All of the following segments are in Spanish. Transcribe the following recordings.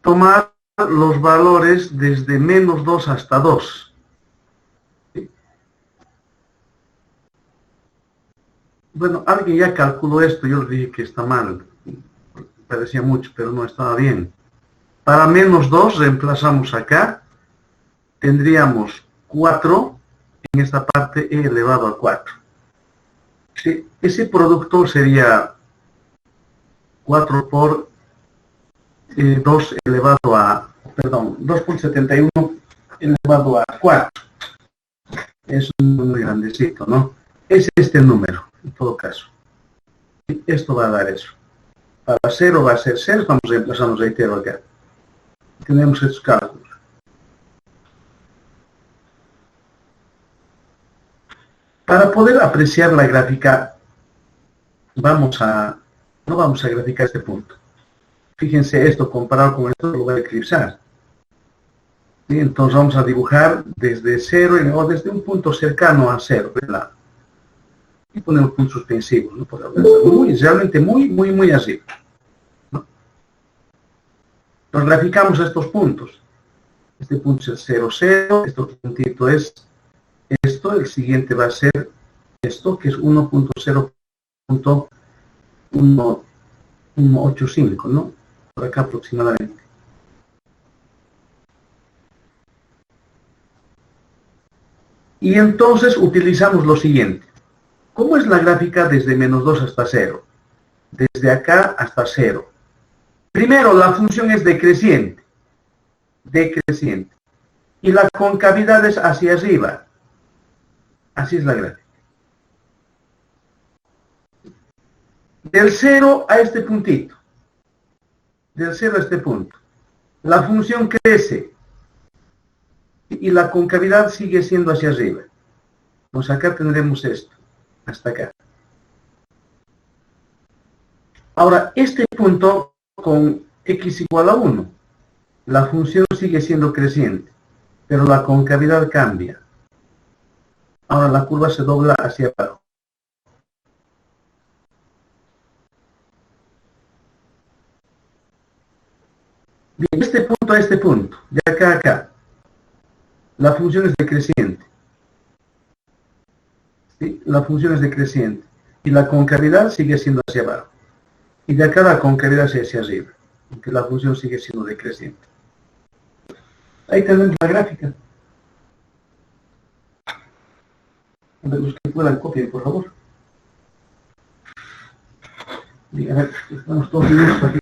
tomar los valores desde -2 hasta 2. Bueno, alguien ya calculó esto, yo le dije que está mal, parecía mucho, pero no estaba bien. Para -2 reemplazamos acá, tendríamos 4 en esta parte e elevado a 4. Sí, ese producto sería 4 por 2 elevado a, perdón, 2,71 elevado a 4. Es muy grandecito, ¿no? Es este el número, en todo caso. Esto va a dar eso. Para 0 va a ser 0, estamos reemplazando reitero acá. Tenemos estos cálculos. Para poder apreciar la gráfica, no vamos a graficar este punto. Fíjense esto, comparado con esto, lo voy a eclipsar. ¿Sí? Entonces vamos a dibujar desde 0 o desde un punto cercano a 0, ¿verdad? Y ponemos puntos suspensivos, ¿no? Realmente muy arriba, ¿no? Entonces graficamos estos puntos. Este punto es 0, 0, este puntito es esto, el siguiente va a ser esto, que es 1.0.185, ¿no? Por acá aproximadamente. Y entonces utilizamos lo siguiente. ¿Cómo es la gráfica desde -2 hasta 0? Desde acá hasta 0. Primero, la función es decreciente. Decreciente. Y la concavidad es hacia arriba. Así es la gráfica. Del 0 a este puntito. Del 0 a este punto. La función crece. Y la concavidad sigue siendo hacia arriba. Pues acá tendremos esto. Hasta acá. Ahora, este punto con x igual a 1. La función sigue siendo creciente. Pero la concavidad cambia. Ahora la curva se dobla hacia abajo. De este punto a este punto, de acá a acá, la función es decreciente. ¿Sí? La función es decreciente. Y la concavidad sigue siendo hacia abajo. Y de acá la concavidad es hacia arriba. Aunque la función sigue siendo decreciente. Ahí tenemos la gráfica. A ver, los que puedan copiar, por favor. Y a ver, estamos todos minutos aquí.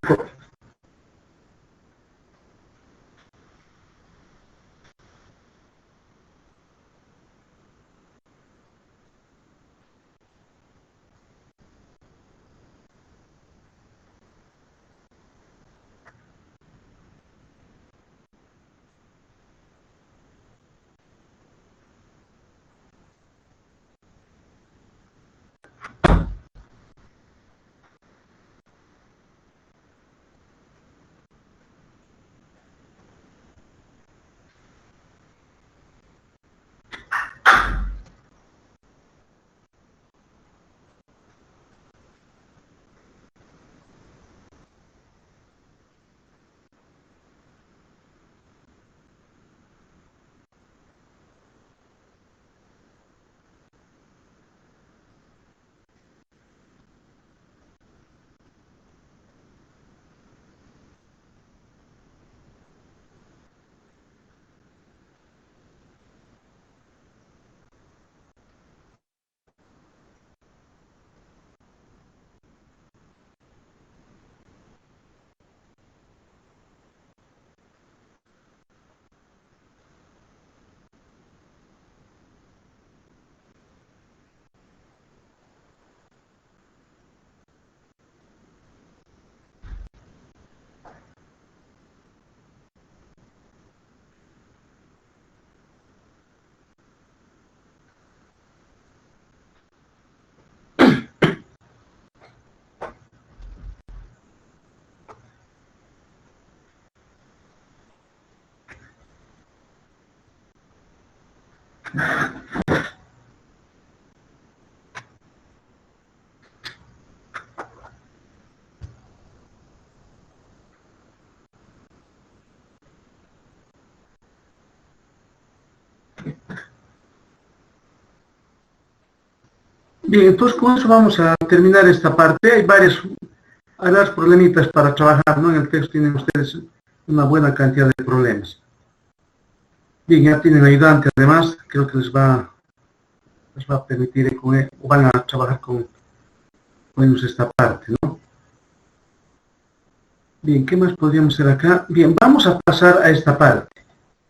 Bien, entonces con eso vamos a terminar esta parte. Hay varios problemitas para trabajar, ¿no? En el texto tienen ustedes una buena cantidad de problemas. Bien, ya tienen ayudante, además, creo que les va a permitir, o van a trabajar con ellos esta parte, ¿no? Bien, ¿qué más podríamos hacer acá? Bien, vamos a pasar a esta parte,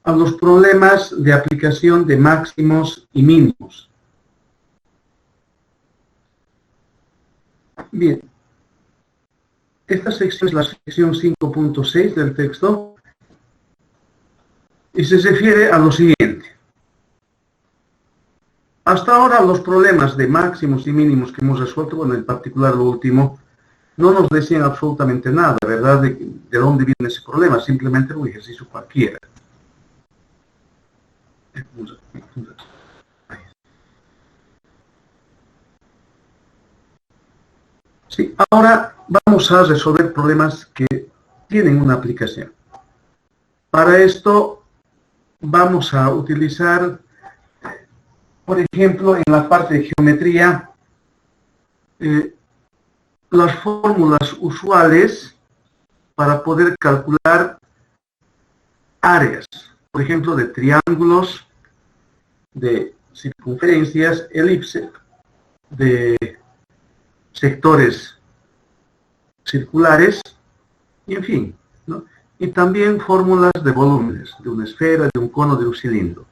a los problemas de aplicación de máximos y mínimos. Bien, esta sección es la sección 5.6 del texto y se refiere a lo siguiente. Hasta ahora los problemas de máximos y mínimos que hemos resuelto, bueno, en particular lo último, no nos decían absolutamente nada, ¿verdad? De dónde viene ese problema, simplemente un ejercicio cualquiera. Sí, ahora vamos a resolver problemas que tienen una aplicación. Para esto vamos a utilizar, por ejemplo, en la parte de geometría, las fórmulas usuales para poder calcular áreas, por ejemplo, de triángulos, de circunferencias, elipse, de sectores circulares, y en fin, ¿no? Y también fórmulas de volúmenes, de una esfera, de un cono, de un cilindro.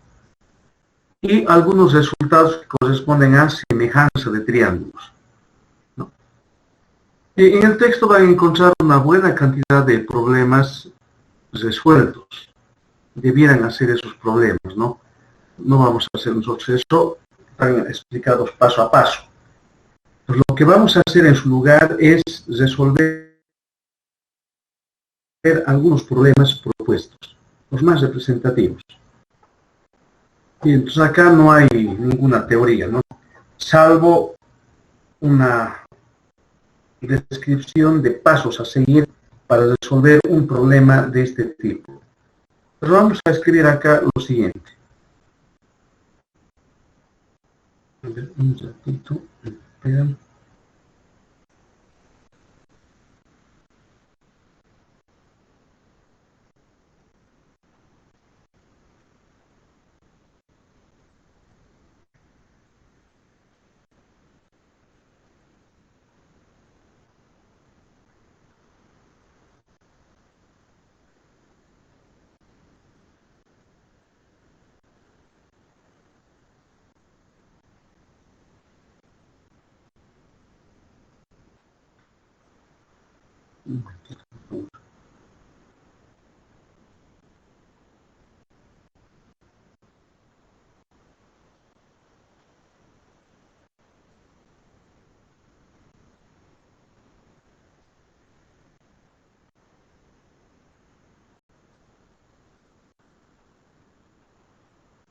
Y algunos resultados que corresponden a semejanza de triángulos, ¿no? Y en el texto van a encontrar una buena cantidad de problemas resueltos. Debieran hacer esos problemas, ¿no? No vamos a hacer nosotros eso, están explicados paso a paso. Pues lo que vamos a hacer en su lugar es resolver algunos problemas propuestos, los más representativos. Y entonces acá no hay ninguna teoría, ¿no? Salvo una descripción de pasos a seguir para resolver un problema de este tipo. Pero vamos a escribir acá lo siguiente. A ver, un ratito, esperen.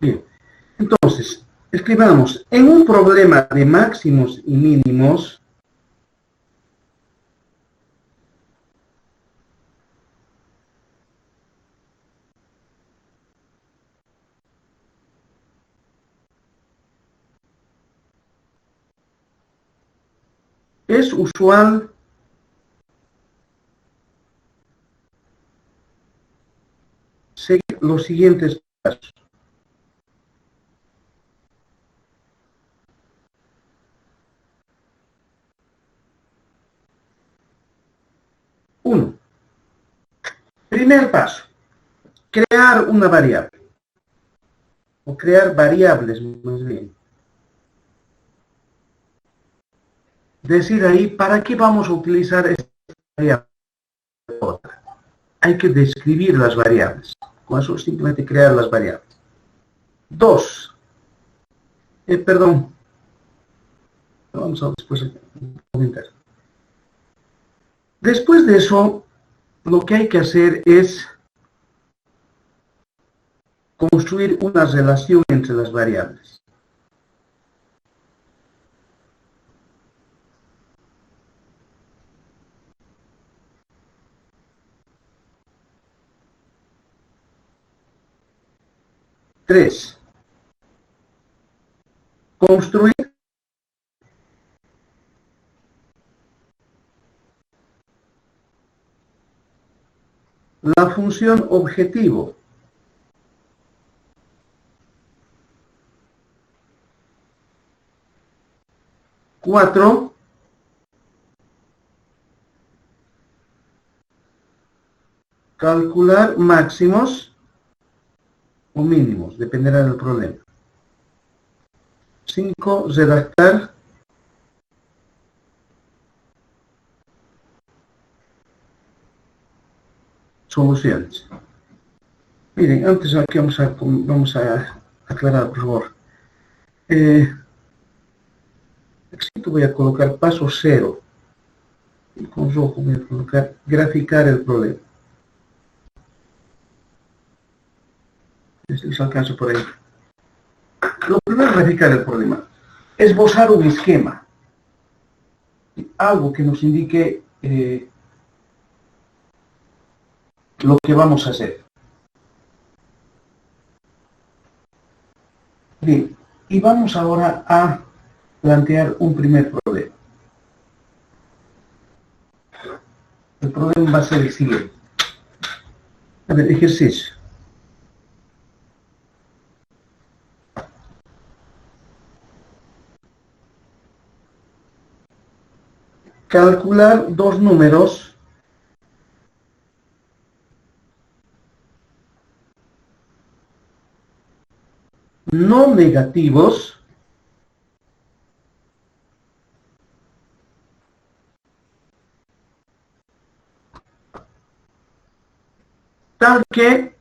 Bien, entonces, escribamos, en un problema de máximos y mínimos, es usual seguir los siguientes pasos. Uno, primer paso, crear una variable, o crear variables más bien. Decir ahí, ¿para qué vamos a utilizar esta variable? Otra. Hay que describir las variables. Con eso simplemente crear las variables. Dos, perdón, vamos a después comentar. Después de eso, lo que hay que hacer es construir una relación entre las variables. Tres, construir la función objetivo. Cuatro, calcular máximos o mínimos, dependerá del problema. 5, redactar soluciones. Miren, antes aquí vamos a aclarar, por favor. Aquí voy a colocar paso 0. Y con rojo voy a colocar graficar el problema. Les alcanzo por ahí. Lo primero es graficar el problema. Esbozar un esquema. Algo que nos indique lo que vamos a hacer. Bien, y vamos ahora a plantear un primer problema. El problema va a ser el siguiente. A ver, ejercicio. Calcular dos números no negativos tal que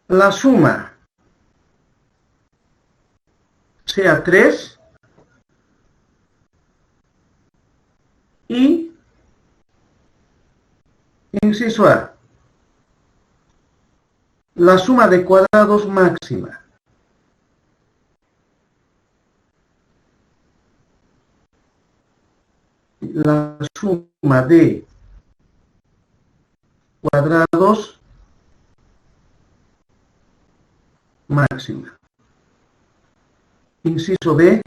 la suma sea 3 y, inciso A, la suma de cuadrados máxima la suma de cuadrados máxima. Inciso B,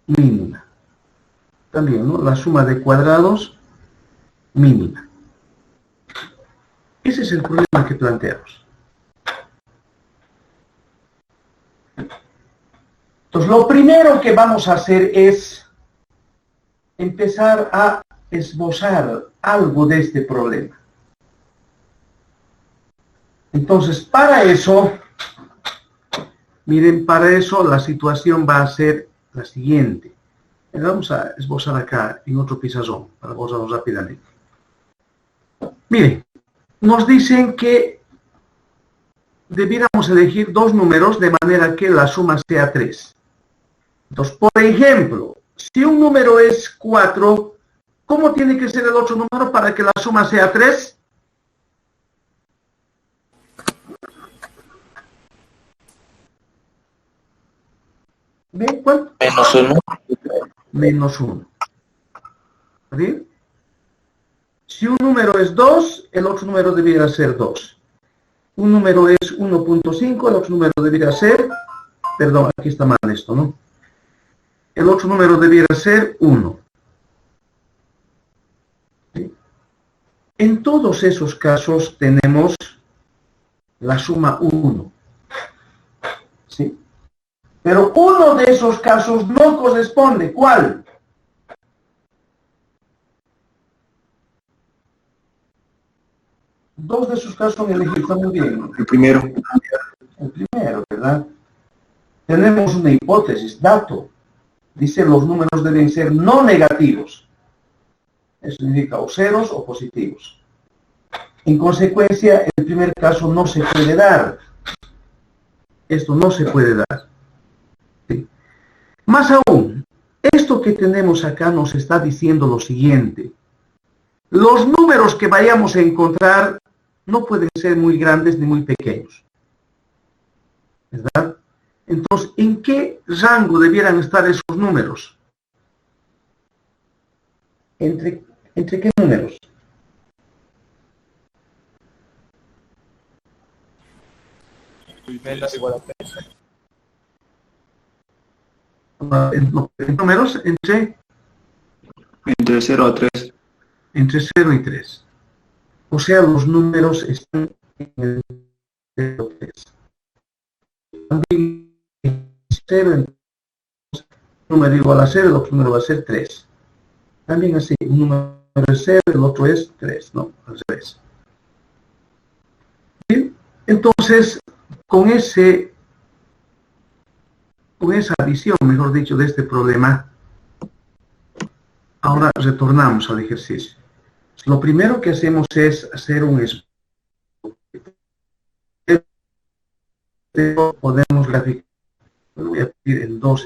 mínima. También, ¿no? La suma de cuadrados mínima. Ese es el problema que planteamos. Entonces, lo primero que vamos a hacer es empezar a esbozar algo de este problema. Entonces, para eso, miren, para eso la situación va a ser la siguiente. Vamos a esbozar acá en otro pizarrón para esbozarlo rápidamente. Miren, nos dicen que debiéramos elegir dos números de manera que la suma sea 3. Entonces, por ejemplo, si un número es 4, ¿cómo tiene que ser el otro número para que la suma sea 3? ¿Ven cuánto? -1. -1. ¿Sí? Si un número es 2, el otro número debiera ser 2. Un número es 1.5, el otro número debiera ser, perdón, aquí está mal esto, ¿no? El otro número debiera ser 1. ¿Sí? En todos esos casos tenemos la suma 1. ¿Sí? Pero uno de esos casos no corresponde. ¿Cuál? Dos de esos casos son elegidos. Está muy bien. El primero. El primero, ¿verdad? Tenemos una hipótesis, dato. Dice los números deben ser no negativos. Eso significa o ceros o positivos. En consecuencia, el primer caso no se puede dar. Esto no se puede dar. ¿Sí? Más aún, esto que tenemos acá nos está diciendo lo siguiente. Los números que vayamos a encontrar no pueden ser muy grandes ni muy pequeños. ¿Verdad? Entonces, ¿en qué rango debieran estar esos números? ¿Entre qué números? Menos igual a 3. En números Entre 0 a 3. entre 0 y 3. O sea, los números están en el 0 y 3. También 0, un número igual a 0, el otro número va a ser 3. También así, un número es 0, el otro es 3, ¿no? Al revés. Bien, entonces, con esa visión, mejor dicho, de este problema, ahora retornamos al ejercicio. Lo primero que hacemos es hacer un esbozo. Podemos graficar. Voy a pedir en dos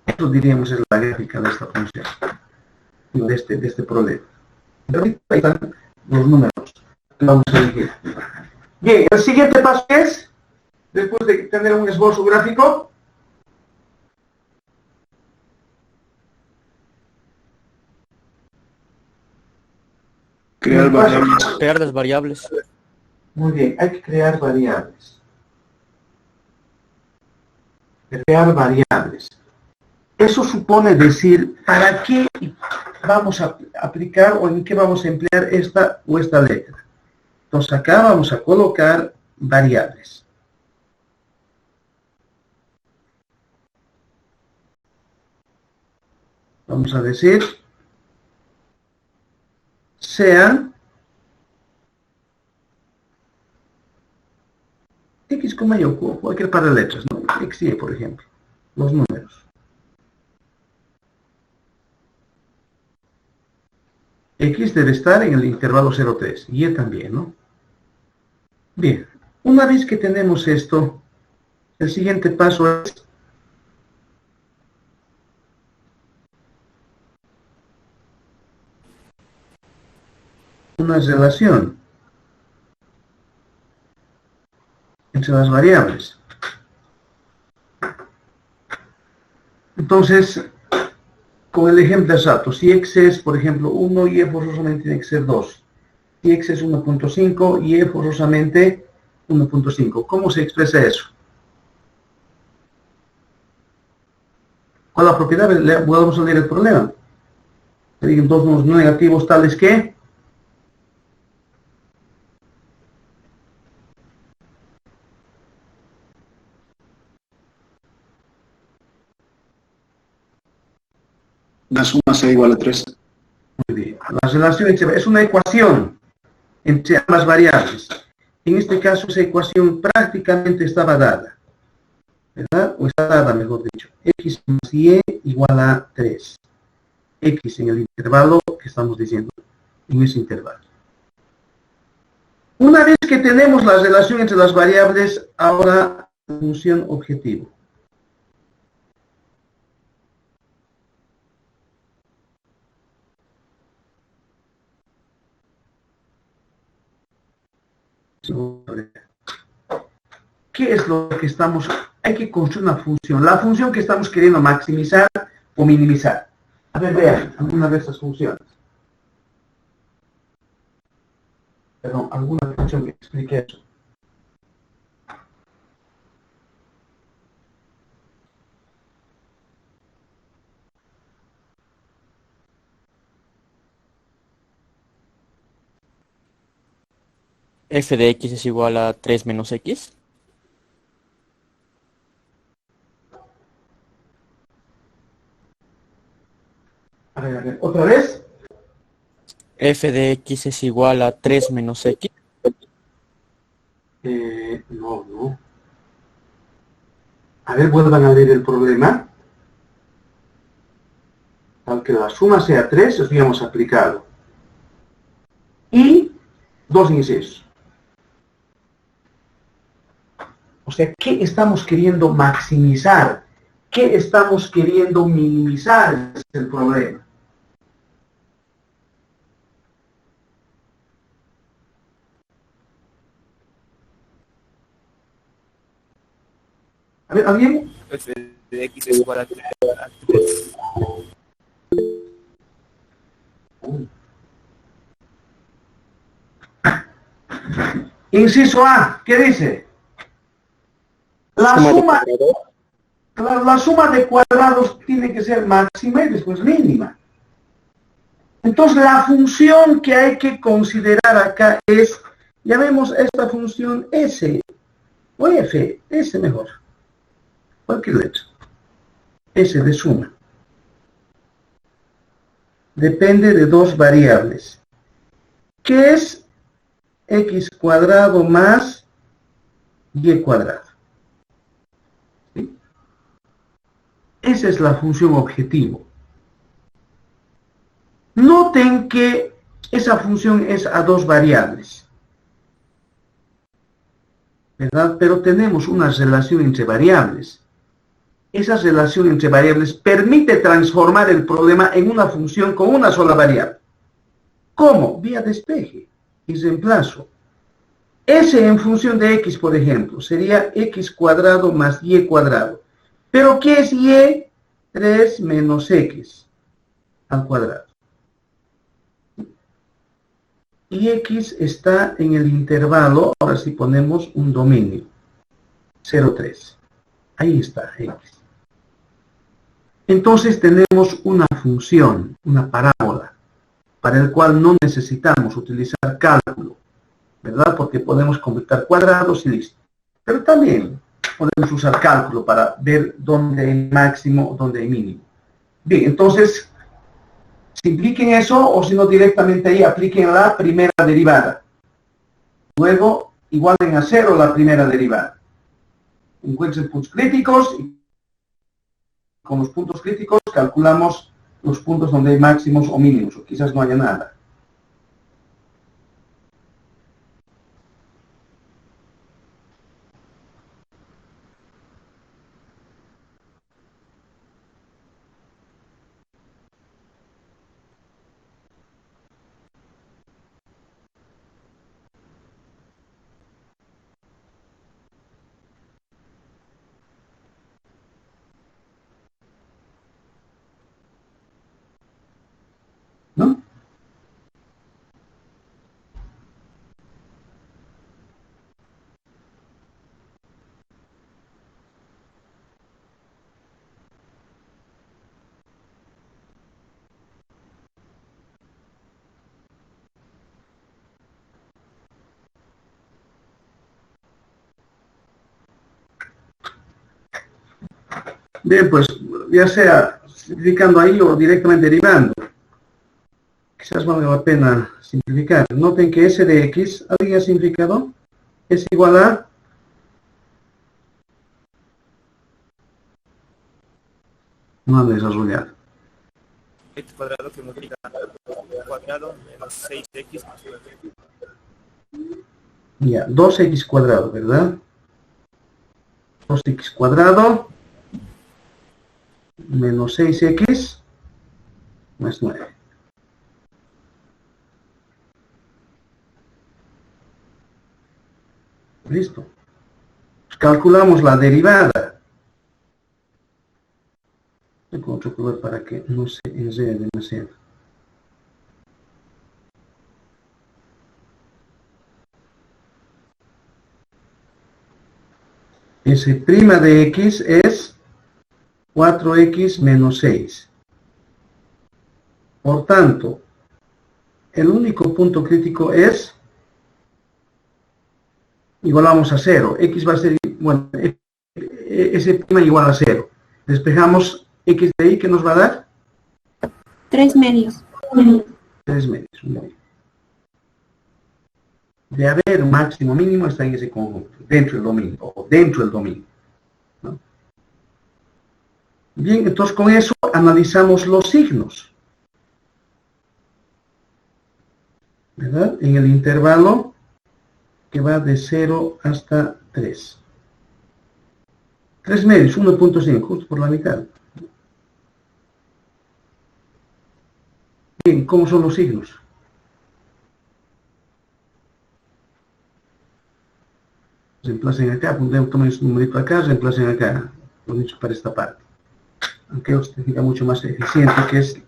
Esto diríamos es la gráfica de esta función, de este problema. Pero ahí están los números que vamos a elegir. Bien, el siguiente paso es, después de tener un esbozo gráfico, Crear variables. Crear las variables. muy bien, hay que crear variables. Crear variables. Eso supone decir para qué vamos a aplicar o en qué vamos a emplear esta o esta letra. Entonces acá vamos a colocar variables. Vamos a decir sean X, y o cualquier par de letras, ¿no? X y Y, por ejemplo, los números. X debe estar en el intervalo 0,3, Y también, ¿no? Bien, una vez que tenemos esto, el siguiente paso es una relación entre las variables. Entonces, con el ejemplo exacto, si x es, por ejemplo, 1, y forzosamente tiene que ser 2. Si x es 1.5, y forzosamente 1.5. ¿Cómo se expresa eso? ¿Cuál es la propiedad? Podemos salir el problema. Se digan dos números no negativos tales que La suma sea igual a 3. muy bien. La relación es una ecuación entre ambas variables. En este caso, esa ecuación prácticamente estaba dada, ¿verdad? O está dada, mejor dicho. X más Y igual a 3. X en el intervalo que estamos diciendo, en ese intervalo. Una vez que tenemos la relación entre las variables, ahora función objetivo. ¿Qué es lo que estamos? Hay que construir una función. La función que estamos queriendo maximizar o minimizar. A ver, vean alguna de estas funciones. Perdón, alguna función que explique eso. F de X es igual a 3 menos X. A ver, otra vez. F de X es igual a 3 menos X. No. A ver, vuelvan a leer el problema. Aunque la suma sea 3, eso ya hemos aplicado. Y 2 incisos. O sea, ¿qué estamos queriendo maximizar? ¿Qué estamos queriendo minimizar? Es el problema. A ver, ¿alguien? f de x es igual a 3. Inciso A, ¿qué dice? La suma de cuadrados tiene que ser máxima y después mínima. Entonces la función que hay que considerar acá es, ya vemos esta función S, o F, S mejor, cualquier letra, S de suma. Depende de dos variables, que es x cuadrado más y cuadrado. ¿Sí? Esa es la función objetivo. Noten que esa función es a dos variables, ¿verdad? Pero tenemos una relación entre variables. Esa relación entre variables permite transformar el problema en una función con una sola variable. ¿Cómo? Vía despeje y reemplazo. S en función de x, por ejemplo, sería x cuadrado más y cuadrado. ¿Pero qué es y? 3 menos x al cuadrado. Y x está en el intervalo, ahora si ponemos un dominio, 0, 3. Ahí está x. Entonces tenemos una función, una parábola, para el cual no necesitamos utilizar cálculo, ¿verdad? Porque podemos computar cuadrados y listo. Pero también podemos usar cálculo para ver dónde hay máximo, dónde hay mínimo. Bien, entonces, simplifiquen eso o si no directamente ahí apliquen la primera derivada. Luego, igualen a 0 la primera derivada. Encuentren puntos críticos y con los puntos críticos calculamos los puntos donde hay máximos o mínimos, o quizás no haya nada. ¿No? Bien, pues ya sea simplificando ahí o directamente derivando. Quizás vale la pena simplificar. Noten que S de X, ¿alguien ha simplificado? Es igual a... No han desarrollado. X cuadrado que multiplica cuadrado menos 6x más 9. Ya, 2x cuadrado, ¿verdad? 2x cuadrado menos 6x más 9. Listo. Calculamos la derivada. Tengo otro color para que no se enrede demasiado. S' de x es 4x menos 6. Por tanto, el único punto crítico es, igualamos a 0. X va a ser, bueno, S' igual a 0. Despejamos x de y, ¿qué nos va a dar? 3 medios. 3 medios, un medio. De haber un máximo mínimo está en ese conjunto, dentro del dominio, o dentro del dominio, ¿no? Bien, entonces con eso analizamos los signos, ¿verdad? En el intervalo que va de 0 hasta 3. 3 medios, 1.5, justo por la mitad. Bien, ¿cómo son los signos? Reemplacen acá, tomen su numerito acá, reemplacen acá. lo dicho para esta parte. Aunque os diga mucho más eficiente, que es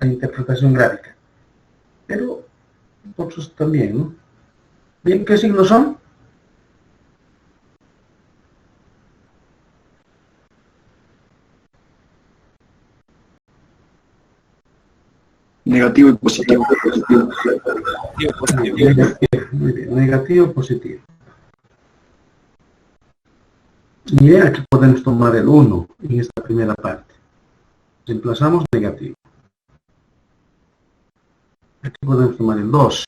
la interpretación gráfica. Pero otros también, ¿no? Bien, ¿qué signos son? Negativo y positivo. Muy bien, negativo, positivo. Y aquí podemos tomar el 1 en esta primera parte. Reemplazamos negativo. Aquí podemos tomar el 2,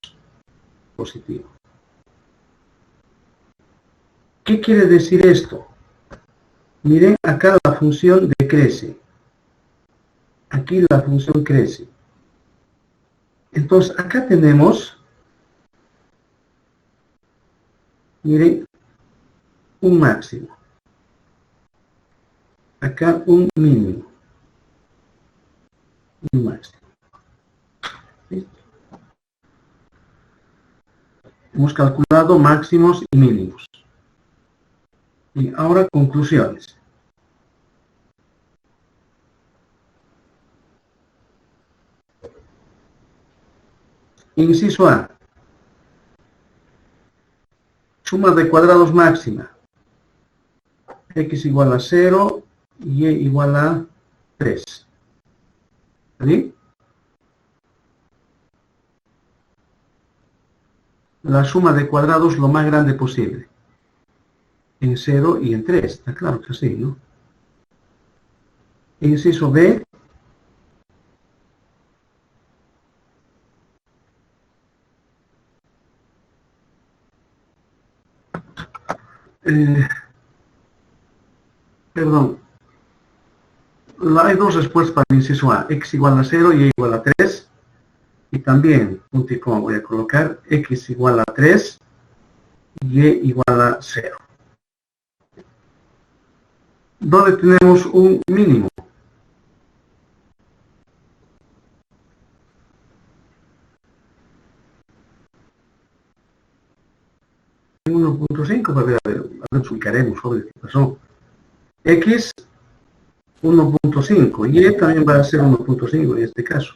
positivo. ¿Qué quiere decir esto? Miren, acá la función decrece. Aquí la función crece. Entonces, acá tenemos, miren, un máximo. Acá un mínimo. Un máximo. ¿Listo? Hemos calculado máximos y mínimos. Y ahora conclusiones. Inciso A. Suma de cuadrados máxima. X igual a 0 y Y igual a 3. ¿Sí? La suma de cuadrados lo más grande posible. En 0 y en 3. Está claro que sí, ¿no? Inciso B. Perdón. Hay dos respuestas para el inciso A. X igual a 0 y Y igual a 3. Y también, un tipo voy a colocar, X igual a 3 y Y igual a 0. ¿Dónde tenemos un mínimo? En 1.5, a ver, explicaremos sobre qué pasó. X 1.5 y también va a ser 1.5 en este caso.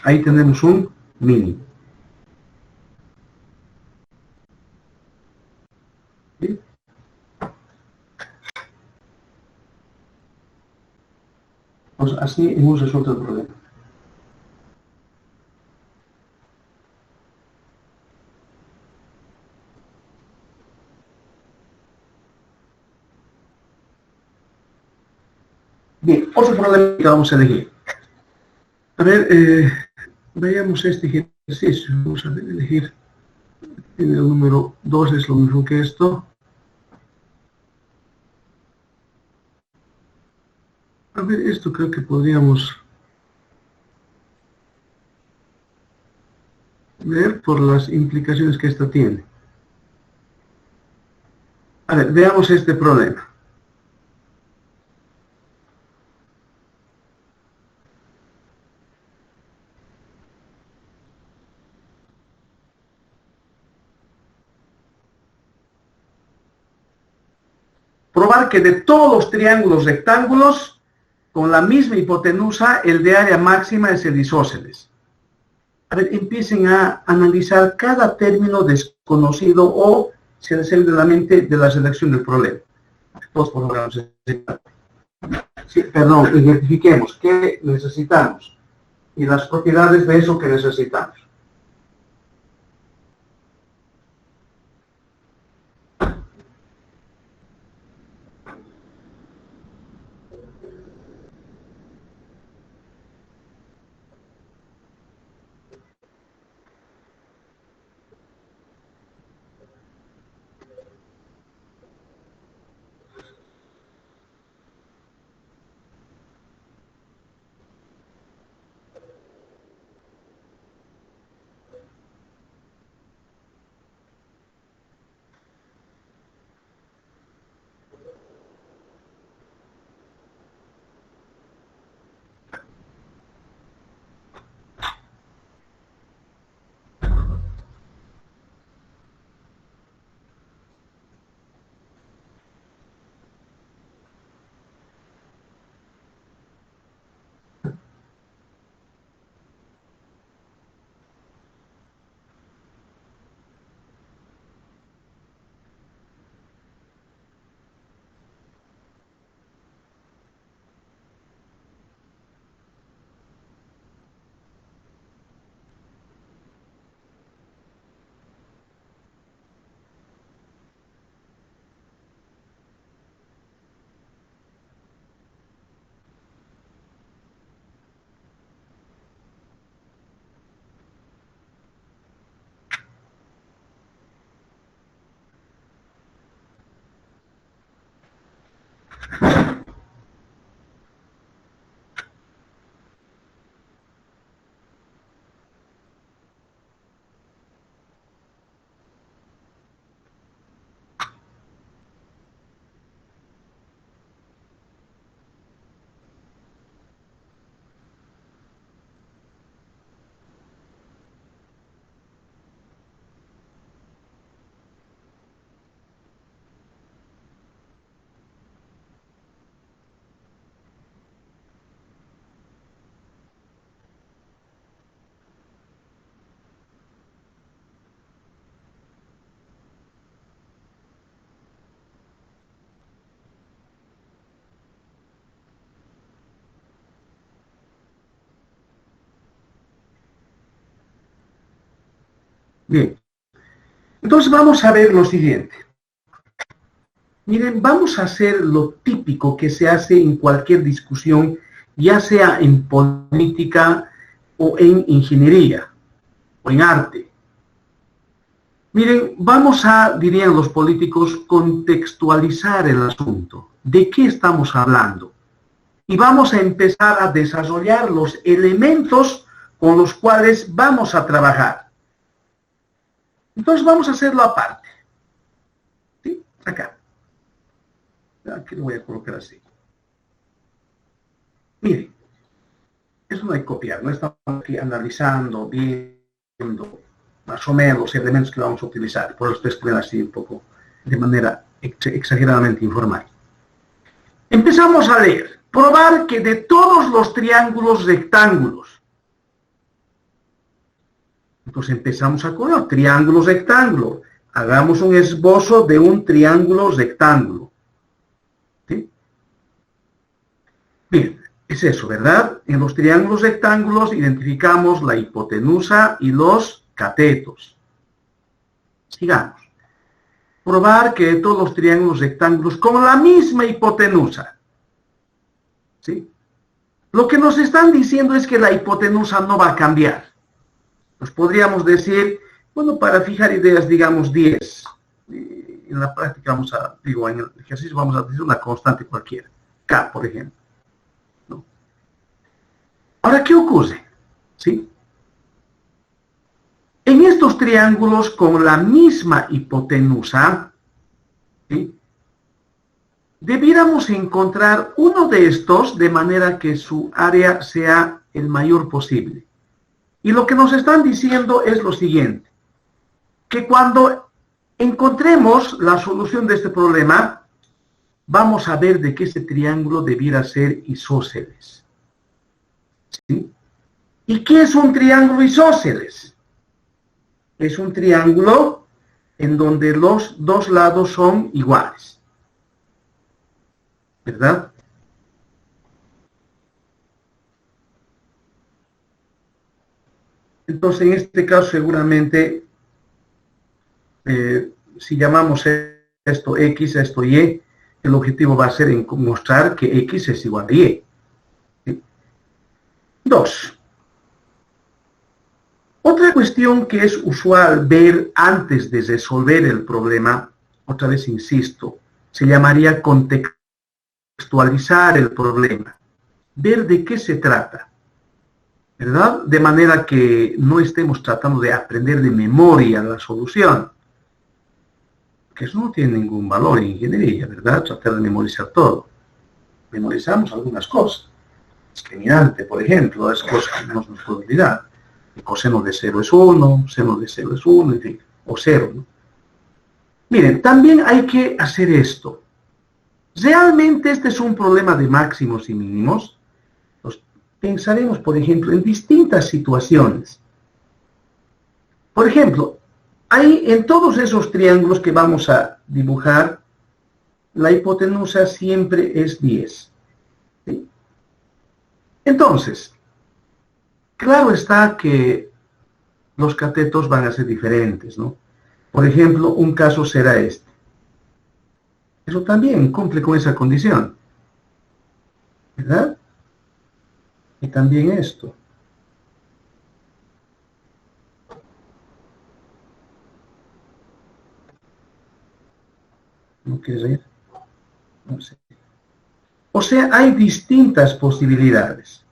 Ahí tenemos un mínimo. ¿Sí? Pues así hemos resuelto el problema. Bien, otro problema que vamos a elegir. A ver, veamos este ejercicio. Vamos a elegir. En el número 2 es lo mismo que esto. A ver, esto creo que podríamos ver por las implicaciones que esto tiene. A ver, veamos este problema. Probar que de todos los triángulos rectángulos con la misma hipotenusa, el de área máxima es el isósceles. A ver, empiecen a analizar cada término desconocido o se les sale de la mente de la redacción del problema. Todos por favor, sí, perdón, identifiquemos qué necesitamos y las propiedades de eso que necesitamos. Bien. Entonces vamos a ver lo siguiente. Miren, vamos a hacer lo típico que se hace en cualquier discusión, ya sea en política o en ingeniería o en arte. Miren, vamos a, dirían los políticos, contextualizar el asunto. ¿De qué estamos hablando? Y vamos a empezar a desarrollar los elementos con los cuales vamos a trabajar. Entonces vamos a hacerlo aparte. ¿Sí? Acá. Aquí lo voy a colocar así. Miren, eso no hay que copiar, no estamos aquí analizando, viendo más o menos los elementos que vamos a utilizar. Por eso estoy escribiendo así un poco de manera exageradamente informal. Empezamos a leer. Probar que de todos los triángulos rectángulos. Entonces empezamos a colocar triángulos rectángulos. Hagamos un esbozo de un triángulo rectángulo. ¿Sí? Bien, es eso, ¿verdad? En los triángulos rectángulos identificamos la hipotenusa y los catetos. Sigamos. Probar que de todos los triángulos rectángulos con la misma hipotenusa. ¿Sí? Lo que nos están diciendo es que la hipotenusa no va a cambiar. Pues podríamos decir, bueno, para fijar ideas, digamos 10. En la práctica vamos a, digo, en el ejercicio vamos a decir una constante cualquiera. K, por ejemplo. ¿No? Ahora, ¿qué ocurre? ¿Sí? En estos triángulos con la misma hipotenusa, ¿sí?, debiéramos encontrar uno de estos de manera que su área sea el mayor posible. Y lo que nos están diciendo es lo siguiente, que cuando encontremos la solución de este problema, vamos a ver de que ese triángulo debiera ser isósceles. ¿Sí? ¿Y qué es un triángulo isósceles? Es un triángulo en donde los dos lados son iguales. ¿Verdad? Entonces, en este caso, seguramente, si llamamos esto X, esto Y, el objetivo va a ser en mostrar que X es igual a Y. ¿Sí? 2. Otra cuestión que es usual ver antes de resolver el problema, otra vez insisto, se llamaría contextualizar el problema, ver de qué se trata, ¿verdad? De manera que no estemos tratando de aprender de memoria la solución, que eso no tiene ningún valor en ingeniería, ¿verdad? Tratar de memorizar todo. Memorizamos algunas cosas. Discriminante, por ejemplo, es cosa que no nos puede olvidar. El coseno de 0 es 1, seno de 0 es 1, en fin, o 0, ¿no? Miren, también hay que hacer esto. ¿Realmente este es un problema de máximos y mínimos? Pues pensaremos, por ejemplo, en distintas situaciones. Por ejemplo, hay en todos esos triángulos que vamos a dibujar, la hipotenusa siempre es 10. ¿Sí? Entonces, claro está que los catetos van a ser diferentes, ¿no? Por ejemplo, un caso será este. Eso también cumple con esa condición, ¿verdad? Y también esto. ¿No quieres ir? No sé. O sea, hay distintas posibilidades.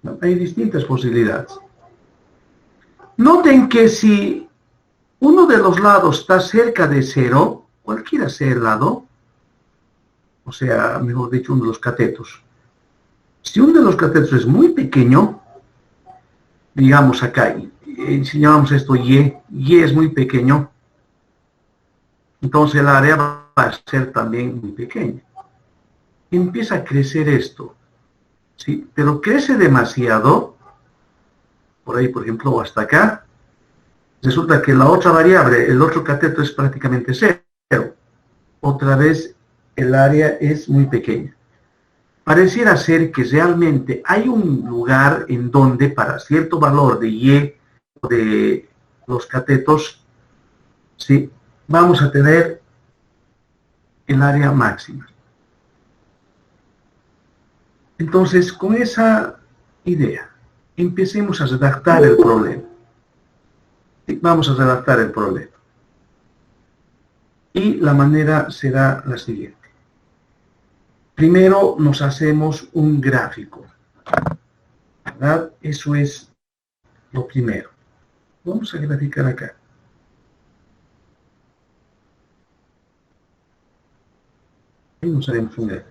¿No? Hay distintas posibilidades. Noten que si uno de los lados está cerca de 0, cualquiera sea el lado, o sea, mejor dicho, uno de los catetos. Si uno de los catetos es muy pequeño, digamos acá, si llamamos esto Y es muy pequeño, entonces el área va a ser también muy pequeña. Empieza a crecer esto, ¿sí? Pero crece demasiado, por ahí, por ejemplo, o hasta acá, resulta que la otra variable, el otro cateto es prácticamente 0. Otra vez el área es muy pequeña. pareciera ser que realmente hay un lugar en donde para cierto valor de Y de los catetos, ¿sí?, vamos a tener el área máxima. Entonces, con esa idea, empecemos a redactar el problema. Vamos a redactar el problema. Y la manera será la siguiente. Primero nos hacemos un gráfico, ¿verdad? Eso es lo primero. Vamos a graficar acá. Y nos haremos un gráfico.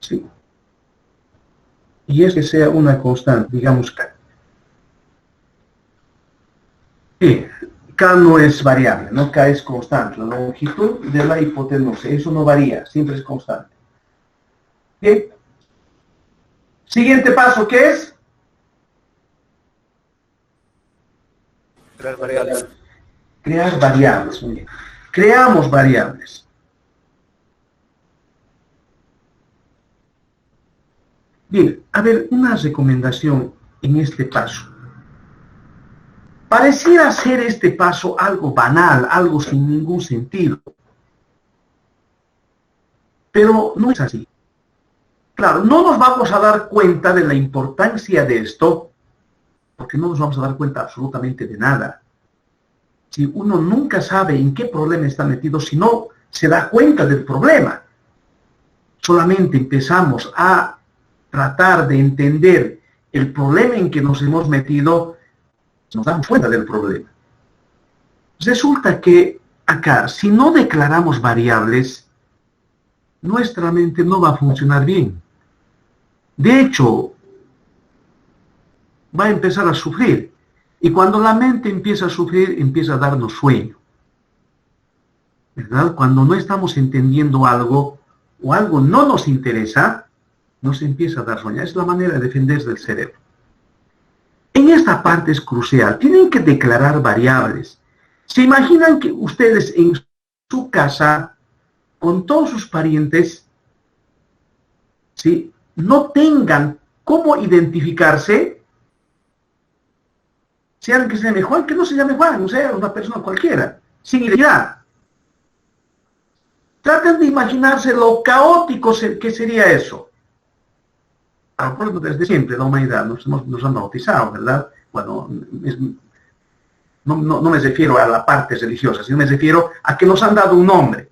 Sí. Y es que sea una constante, digamos K. Sí, K no es variable, ¿no? K es constante. La longitud de la hipotenusa, eso no varía, siempre es constante. Bien. Siguiente paso, ¿qué es? Crear variables. Crear variables. Muy bien. Creamos variables. Bien, a ver, una recomendación en este paso. Pareciera ser este paso algo banal, algo sin ningún sentido. Pero no es así. Claro, no nos vamos a dar cuenta de la importancia de esto, porque no nos vamos a dar cuenta absolutamente de nada. Si uno nunca sabe en qué problema está metido, si no se da cuenta del problema, solamente empezamos a tratar de entender el problema en que nos hemos metido, nos damos cuenta del problema. Resulta que acá, si no declaramos variables, nuestra mente no va a funcionar bien. De hecho, va a empezar a sufrir. Y cuando la mente empieza a sufrir, empieza a darnos sueño, ¿verdad? Cuando no estamos entendiendo algo o algo no nos interesa, nos empieza a dar sueño. Es la manera de defenderse del cerebro. En esta parte es crucial. Tienen que declarar variables. ¿Se imaginan que ustedes en su casa, con todos sus parientes, ¿sí?, no tengan cómo identificarse? Si alguien que se llame Juan, que no se llame Juan, o sea, una persona cualquiera, sin identidad. Traten de imaginarse lo caótico que sería eso. A lo mejor desde siempre la humanidad nos han bautizado, ¿verdad? Bueno, no me refiero a la parte religiosa, sino me refiero a que nos han dado un nombre.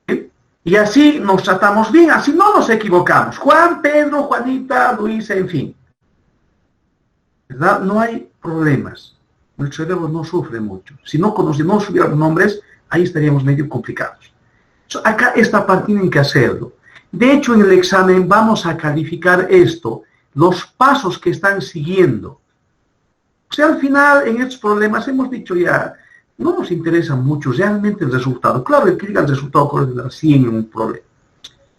¿Sí? Y así nos tratamos bien, así no nos equivocamos. Juan, Pedro, Juanita, Luisa, en fin. ¿Verdad? No hay problemas. Nuestro cerebro no sufre mucho. Si no conociéramos nombres, ahí estaríamos medio complicados. Acá esta parte tienen que hacerlo. De hecho, en el examen vamos a calificar esto, los pasos que están siguiendo. O sea, al final, en estos problemas hemos dicho ya, no nos interesa mucho realmente el resultado. Claro, el que diga el resultado correcto sí en un problema.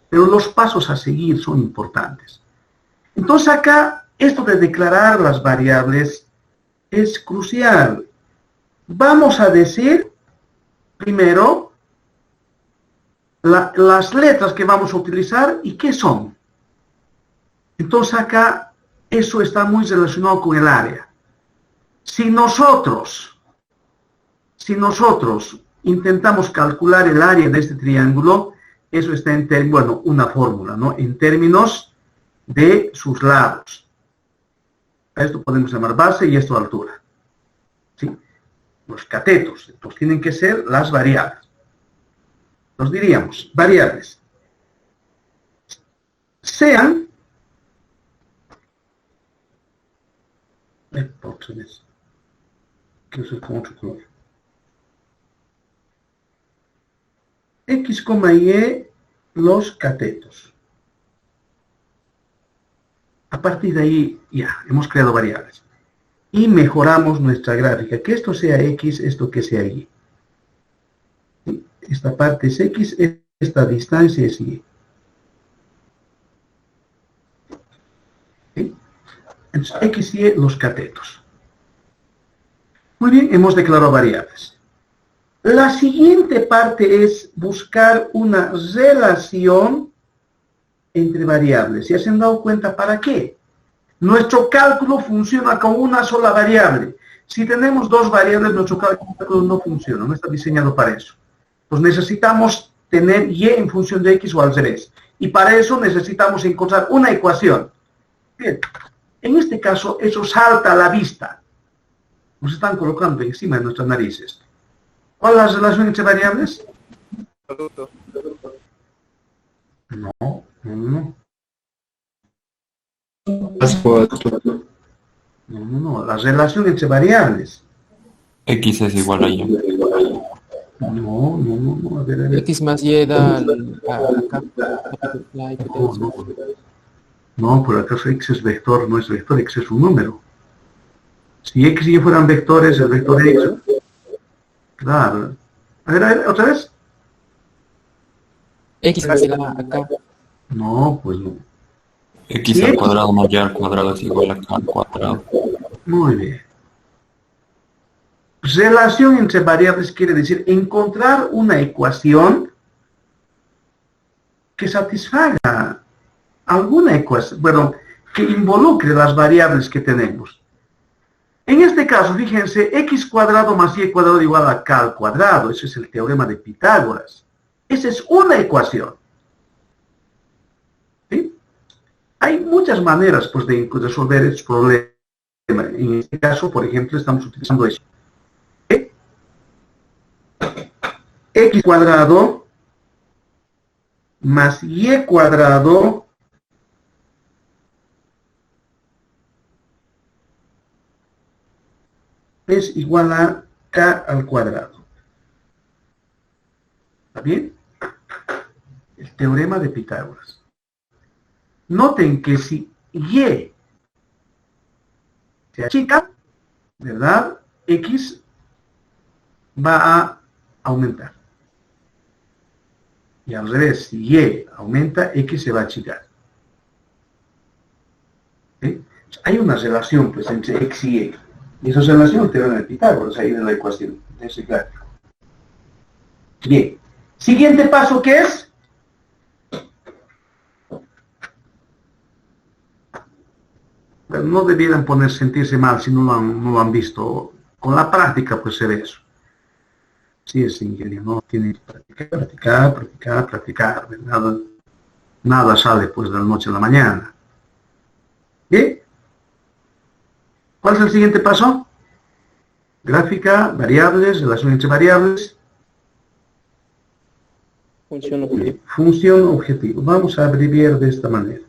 Pero los pasos a seguir son importantes. Entonces acá, esto de declarar las variables es crucial. Vamos a decir, primero, las letras que vamos a utilizar y qué son. Entonces acá, eso está muy relacionado con el área. Si nosotros intentamos calcular el área de este triángulo, eso está en, bueno, una fórmula, ¿no? En términos de sus lados. A esto podemos llamar base y esto altura. ¿Sí? Los catetos, entonces tienen que ser las variables. Nos diríamos, variables. Sean, que eso es con otro color. X, Y, los catetos. A partir de ahí, ya, hemos creado variables. Y mejoramos nuestra gráfica. Que esto sea X, esto que sea Y. Esta parte es X, esta distancia es y. ¿Sí? Entonces, x y los catetos. Muy bien, hemos declarado variables. La siguiente parte es buscar una relación entre variables. ¿Ya se han dado cuenta para qué? Nuestro cálculo funciona con una sola variable. Si tenemos dos variables, nuestro cálculo no funciona, no está diseñado para eso. Pues necesitamos tener y en función de x o al revés. Y para eso necesitamos encontrar una ecuación. Bien, en este caso, eso salta a la vista. Nos están colocando encima de nuestras narices. ¿Cuál es la relación entre variables? Producto. No. No. La relación entre variables. X es igual a Y. No. A ver. X más Y da acá. La hipotenusa. No, por acaso x es vector, no es vector, x es un número. Si x y y fueran vectores, el vector x... Claro. A ver, ¿otra vez? X más Y da acá. No, pues no. X al cuadrado más Y al cuadrado es igual a K al cuadrado. Muy bien. Relación entre variables quiere decir encontrar una ecuación que satisfaga alguna ecuación, bueno, que involucre las variables que tenemos. En este caso, fíjense, x cuadrado más y cuadrado igual a k al cuadrado. Ese es el teorema de Pitágoras. Esa es una ecuación. ¿Sí? Hay muchas maneras pues, de resolver estos problemas. En este caso, por ejemplo, estamos utilizando eso. X cuadrado más y cuadrado es igual a k al cuadrado. ¿Está bien? El teorema de Pitágoras. Noten que si y se achica, ¿verdad? X va a aumentar. Y al revés, si y aumenta, x se va a achicar. ¿Sí? Hay una relación pues, entre x y y. Y esa relación es el teorema de Pitágoras, ahí en la ecuación de ese gráfico. Bien. Siguiente paso, ¿qué es? Bueno, no debieran sentirse mal si no lo han visto. Con la práctica, pues se ve eso. Sí, es ingenio, ¿no? Tiene que practicar. Nada sale pues de la noche a la mañana. ¿Bien? ¿Cuál es el siguiente paso? Gráfica, variables, relación entre variables. Función objetivo. Función objetivo. Vamos a abreviar de esta manera.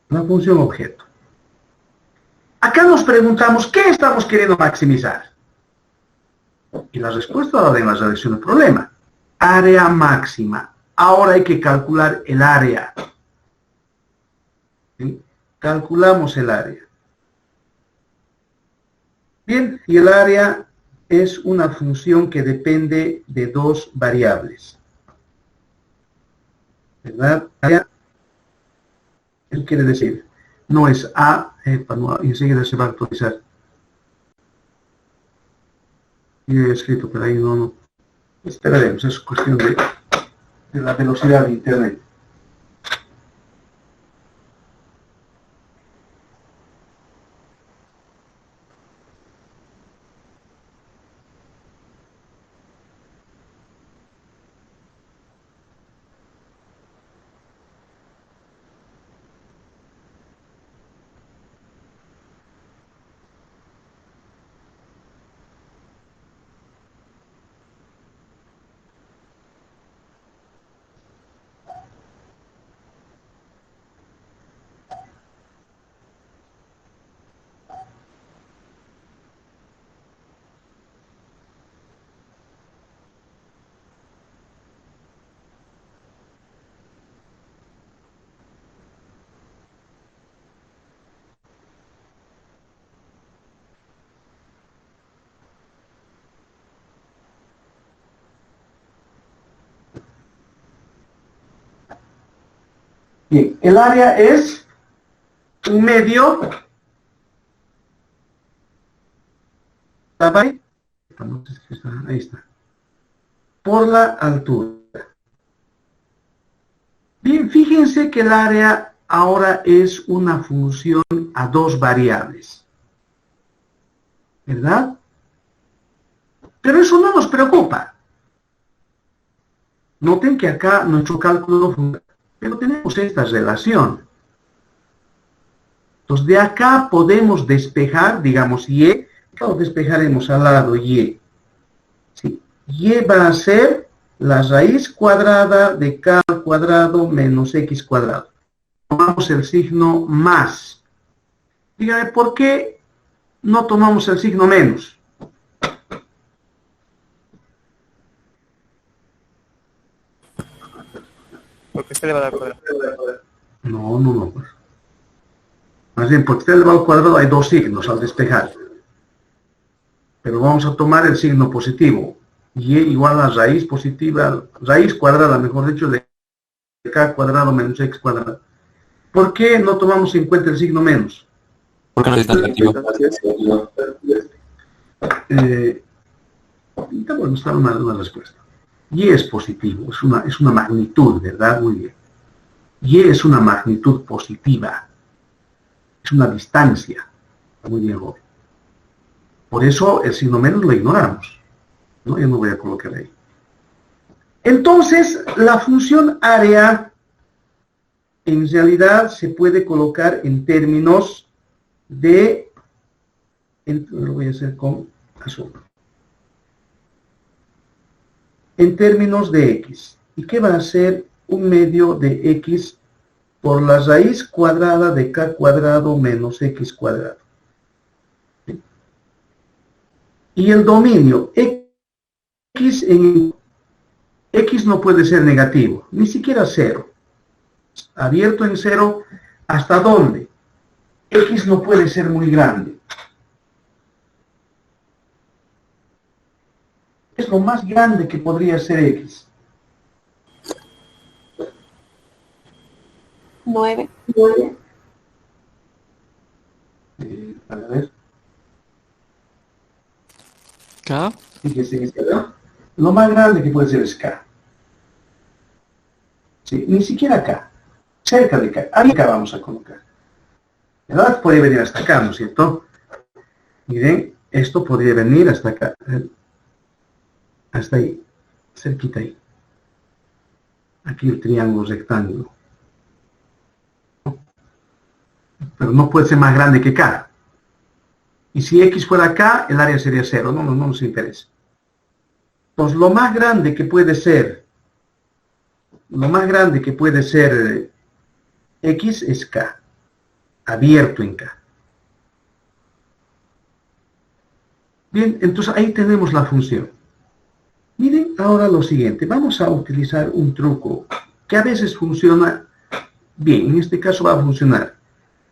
La función objeto. Acá nos preguntamos, ¿qué estamos queriendo maximizar? Y la respuesta la da en la redacción del problema. Área máxima. Ahora hay que calcular el área. ¿Sí? Calculamos el área. Bien, y el área es una función que depende de dos variables. ¿Verdad? Área, eso quiere decir, no es A, enseguida se va a actualizar. Yo he escrito, pero ahí no. Esperaremos, es cuestión de la velocidad de Internet. Bien, el área es 1/2. Ahí está. Por la altura. Bien, fíjense que el área ahora es una función a dos variables. ¿Verdad? Pero eso no nos preocupa. Noten que acá nuestro cálculo funciona, pero tenemos esta relación. Entonces, de acá podemos despejar, digamos, y. Claro, despejaremos al lado y. ¿Sí? Y va a ser la raíz cuadrada de k al cuadrado menos x cuadrado. Tomamos el signo más. Dígame, ¿por qué no tomamos el signo menos? Porque está elevado al cuadrado. No. Más bien, porque está elevado al cuadrado hay dos signos al despejar. Pero vamos a tomar el signo positivo. Y igual a raíz positiva, raíz cuadrada, mejor dicho, de k cuadrado menos x cuadrado. ¿Por qué no tomamos en cuenta el signo menos? Porque no es negativo. Bueno, está una respuesta. Y es positivo, es una magnitud, ¿verdad? Muy bien. Y es una magnitud positiva. Es una distancia. Muy bien, Robin. Por eso el signo menos lo ignoramos. ¿No? Yo no voy a colocar ahí. Entonces, la función área en realidad se puede colocar en términos de... lo voy a hacer con azul. En términos de x. ¿Y qué va a ser 1/2 de x por la raíz cuadrada de k cuadrado menos x cuadrado? ¿Sí? Y el dominio x no puede ser negativo, ni siquiera 0. Abierto en 0, ¿hasta dónde? X no puede ser muy grande. Es lo más grande que podría ser X. 9. A ver. ¿K? Fíjese, lo más grande que puede ser es K. Sí, ni siquiera K. Cerca de K. Ahí K vamos a colocar. ¿Verdad? Puede venir hasta acá, ¿no es cierto? Miren, esto podría venir hasta acá. Hasta ahí. Cerquita ahí. Aquí el triángulo rectángulo. Pero no puede ser más grande que K. Y si X fuera K, el área sería 0. No nos interesa. Entonces, lo más grande que puede ser X es K. Abierto en K. Bien, entonces ahí tenemos la función. Miren ahora lo siguiente. Vamos a utilizar un truco que a veces funciona bien. En este caso va a funcionar.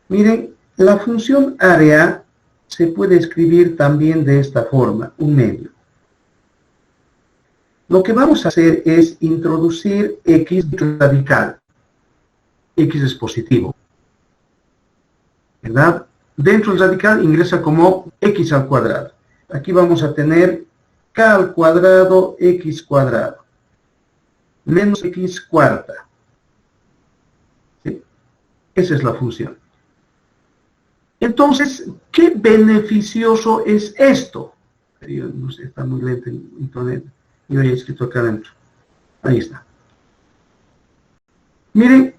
Miren, la función área se puede escribir también de esta forma, 1/2. Lo que vamos a hacer es introducir x radical. X es positivo. ¿Verdad? Dentro del radical ingresa como x al cuadrado. Aquí vamos a tener k al cuadrado x cuadrado. Menos x cuarta. ¿Sí? Esa es la función. Entonces, ¿qué beneficioso es esto? Yo no sé, está muy lento en internet. Yo he escrito acá adentro. Ahí está. Miren,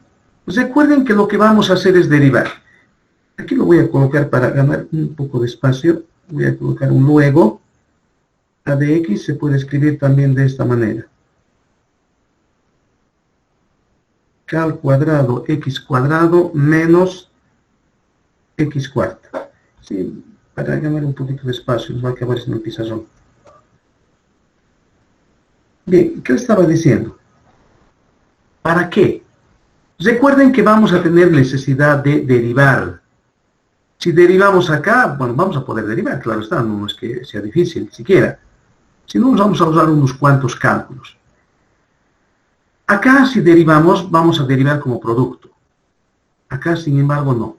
recuerden que lo que vamos a hacer es derivar. Aquí lo voy a colocar para ganar un poco de espacio. Voy a colocar un luego. A de x se puede escribir también de esta manera. K al cuadrado x cuadrado menos x cuarta. Sí, para ganar un poquito de espacio, nos va a acabar en el pizarrón. Bien, ¿qué estaba diciendo? ¿Para qué? Recuerden que vamos a tener necesidad de derivar. Si derivamos acá, bueno, vamos a poder derivar, claro está, no es que sea difícil, siquiera. Si no, vamos a usar unos cuantos cálculos. Acá, si derivamos, vamos a derivar como producto. Acá, sin embargo, no.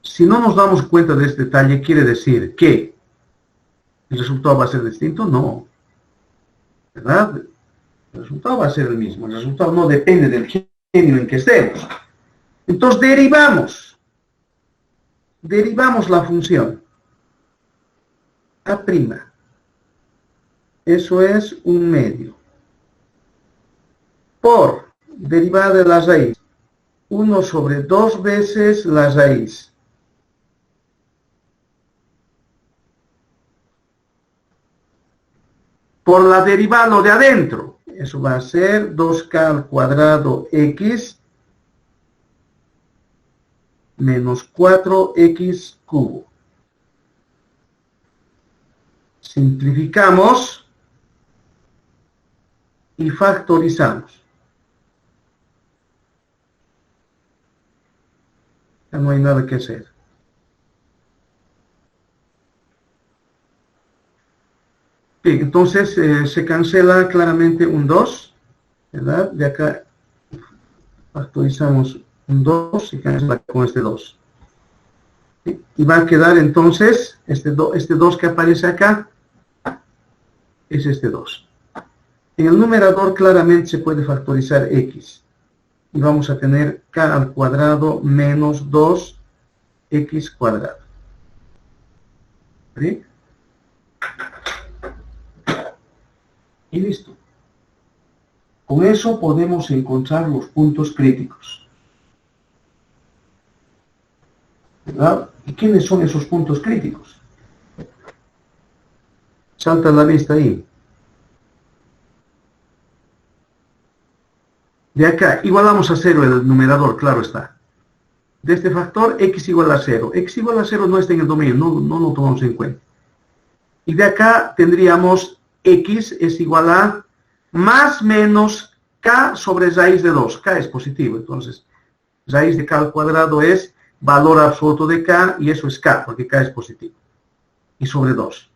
Si no nos damos cuenta de este detalle, quiere decir que el resultado va a ser distinto. No, ¿verdad? El resultado va a ser el mismo. El resultado no depende del genio en que estemos. Entonces derivamos la función A'. Eso es un medio. Por derivada de la raíz, 1 sobre 2 veces la raíz. Por la derivada lo de adentro. Eso va a ser 2k al cuadrado x menos 4x cubo. Simplificamos y factorizamos. Ya no hay nada que hacer. Bien, entonces se cancela claramente un 2, ¿verdad? De acá factorizamos un 2 y cancela con este 2. ¿Sí? Y va a quedar entonces este 2 que aparece acá, es este 2. En el numerador claramente se puede factorizar x. Y vamos a tener k al cuadrado menos 2x cuadrado. ¿Sí? Y listo. Con eso podemos encontrar los puntos críticos. ¿Verdad? ¿Y quiénes son esos puntos críticos? Salta a la vista ahí. De acá, igualamos a 0 el numerador, claro está. De este factor, x igual a 0. X igual a 0 no está en el dominio, no lo tomamos en cuenta. Y de acá tendríamos x es igual a más menos k sobre raíz de 2. K es positivo, entonces raíz de k al cuadrado es valor absoluto de k, y eso es k, porque k es positivo. Y sobre 2,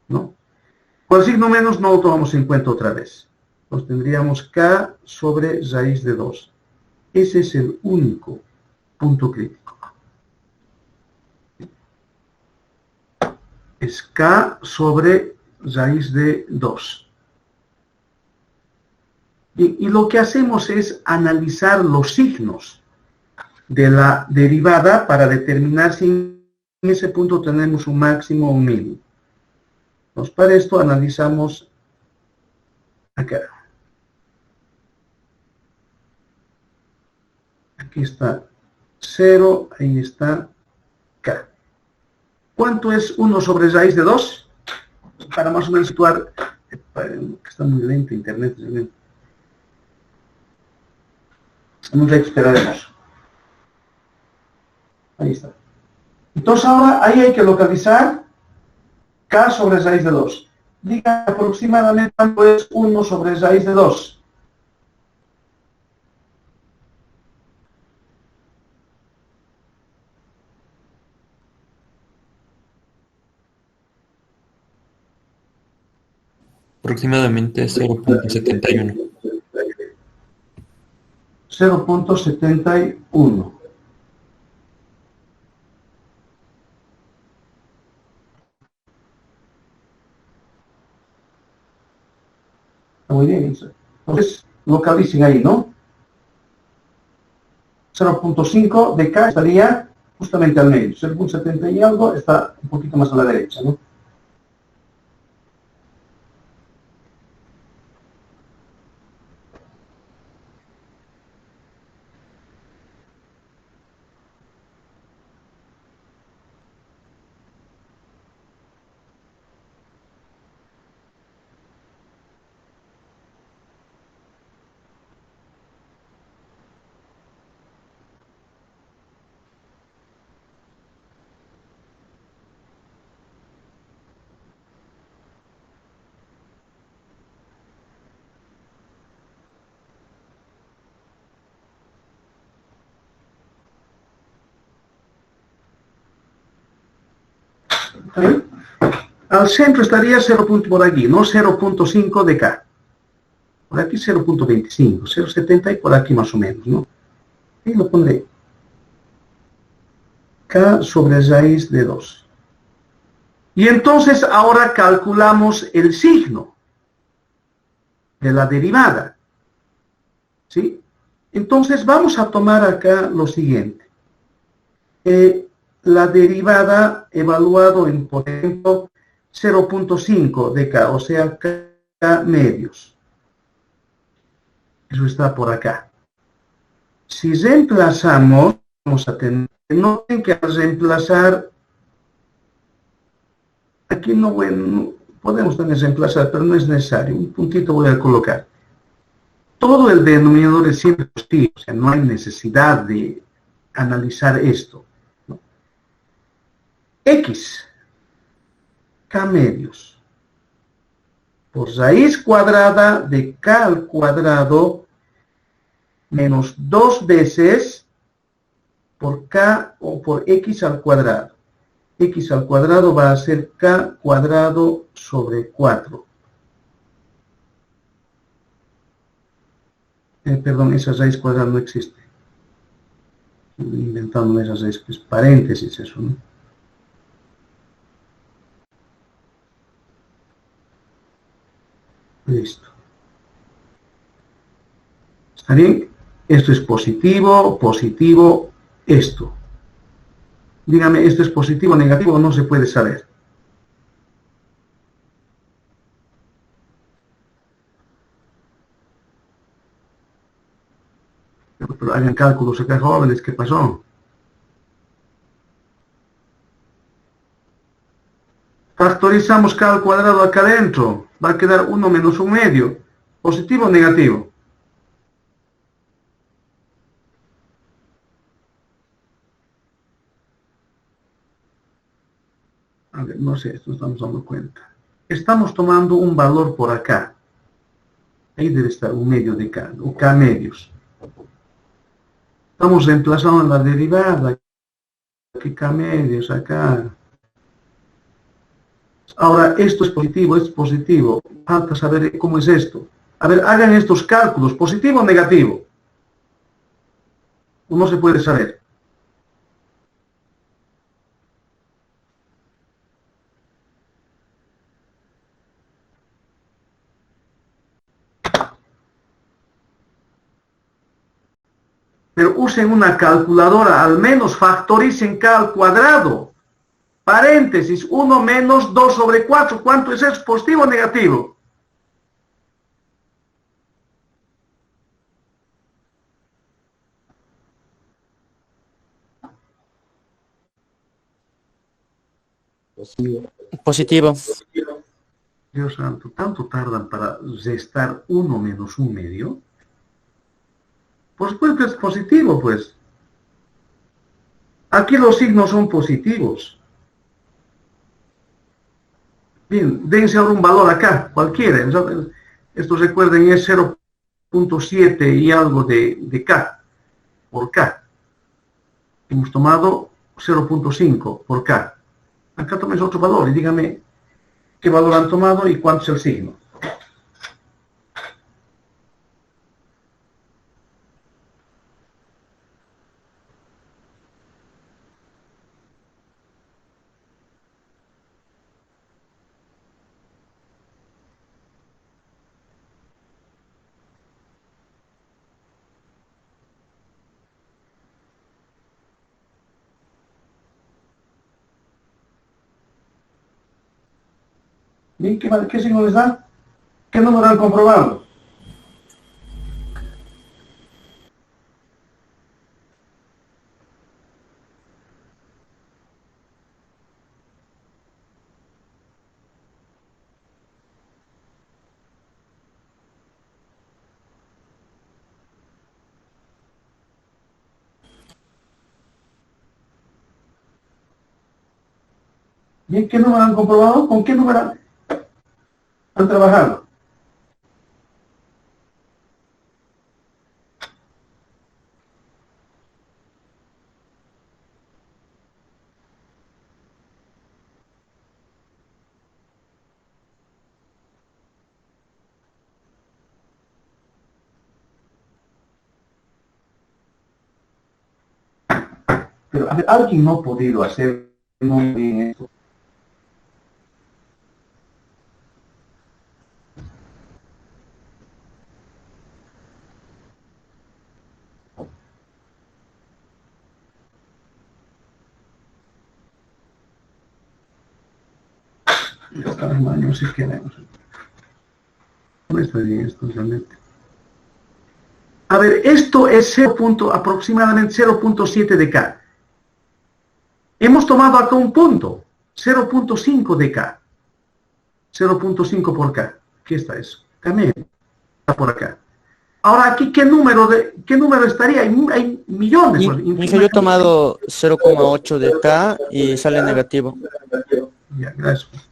¿no? Con el signo menos no lo tomamos en cuenta otra vez. Entonces tendríamos k sobre raíz de 2. Ese es el único punto crítico. Es k sobre raíz de 2. Y lo que hacemos es analizar los signos de la derivada para determinar si en ese punto tenemos un máximo o un mínimo. Entonces, para esto analizamos acá. Aquí está 0, ahí está k. ¿Cuánto es 1 sobre raíz de 2? Para más o menos situar, que está muy lento internet realmente. Vamos a esperaremos. Ahí está. Entonces ahora ahí hay que localizar k sobre raíz de 2. Diga aproximadamente cuánto es 1 sobre raíz de 2. Aproximadamente 0.71. 0.71. Muy bien. Entonces, localicen ahí, ¿no? 0.5 de K estaría justamente al medio. 0.70 y algo está un poquito más a la derecha, ¿no? ¿Sí? Al centro estaría 0. Por aquí, no 0.5 de K. Por aquí 0.25, 0.70 y por aquí más o menos, ¿no? Y lo pondré k sobre raíz de 2. Y entonces ahora calculamos el signo de la derivada. ¿Sí? Entonces vamos a tomar acá lo siguiente. La derivada evaluado en, por ejemplo, 0.5 de k, o sea, k medios. Eso está por acá. Si reemplazamos, vamos a tener, noten que al reemplazar, aquí no podemos tener reemplazar, pero no es necesario, un puntito voy a colocar. Todo el denominador es siempre positivo, o sea, no hay necesidad de analizar esto. ¿No? X, k medios, por raíz cuadrada de k al cuadrado menos 2 veces por k o por x al cuadrado. X al cuadrado va a ser k cuadrado sobre 4. Perdón, esa raíz cuadrada no existe. Estoy inventando esa raíz, pues paréntesis eso, ¿no? Listo. ¿Está bien? Esto es positivo, positivo, esto. Dígame, ¿esto es positivo o negativo? No se puede saber. Pero hagan cálculos acá, jóvenes, ¿qué pasó? Factorizamos k al cuadrado acá adentro. Va a quedar 1 menos 1 medio. ¿Positivo o negativo? A ver, no sé, esto estamos dando cuenta. Estamos tomando un valor por acá. Ahí debe estar un medio de k, o k medios. Estamos reemplazando la derivada. Aquí k medios, acá. Ahora, esto es positivo. Falta saber cómo es esto. A ver, hagan estos cálculos, positivo o negativo. No se puede saber. Pero usen una calculadora, al menos factoricen k al cuadrado. Paréntesis, 1 menos 2 sobre 4. ¿Cuánto es eso? ¿Positivo o negativo? Positivo. Dios santo, ¿tanto tardan para restar 1 menos 1 medio? Por supuesto que es positivo, pues. Aquí los signos son positivos. Bien, dense ahora un valor acá, cualquiera. Esto recuerden es 0.7 y algo de K por K. Hemos tomado 0.5 por K. Acá tomes otro valor y dígame qué valor han tomado y cuánto es el signo. Bien, ¿qué signo les da? ¿Qué número han comprobado? Bien, ¿qué número han comprobado? ¿Con qué número han trabajado? Pero a ver, alguien no ha podido hacer muy bien esto. No sé qué haremos. No está bien esto realmente. A ver, esto es aproximadamente 0.7 de K. Hemos tomado acá un punto, 0.5 de K. 0.5 por K. ¿Qué está eso? También está por acá. Ahora aquí, ¿qué número estaría? Hay millones. Pues, Mija, yo he tomado 0,8 de K y sale negativo. Ya, gracias.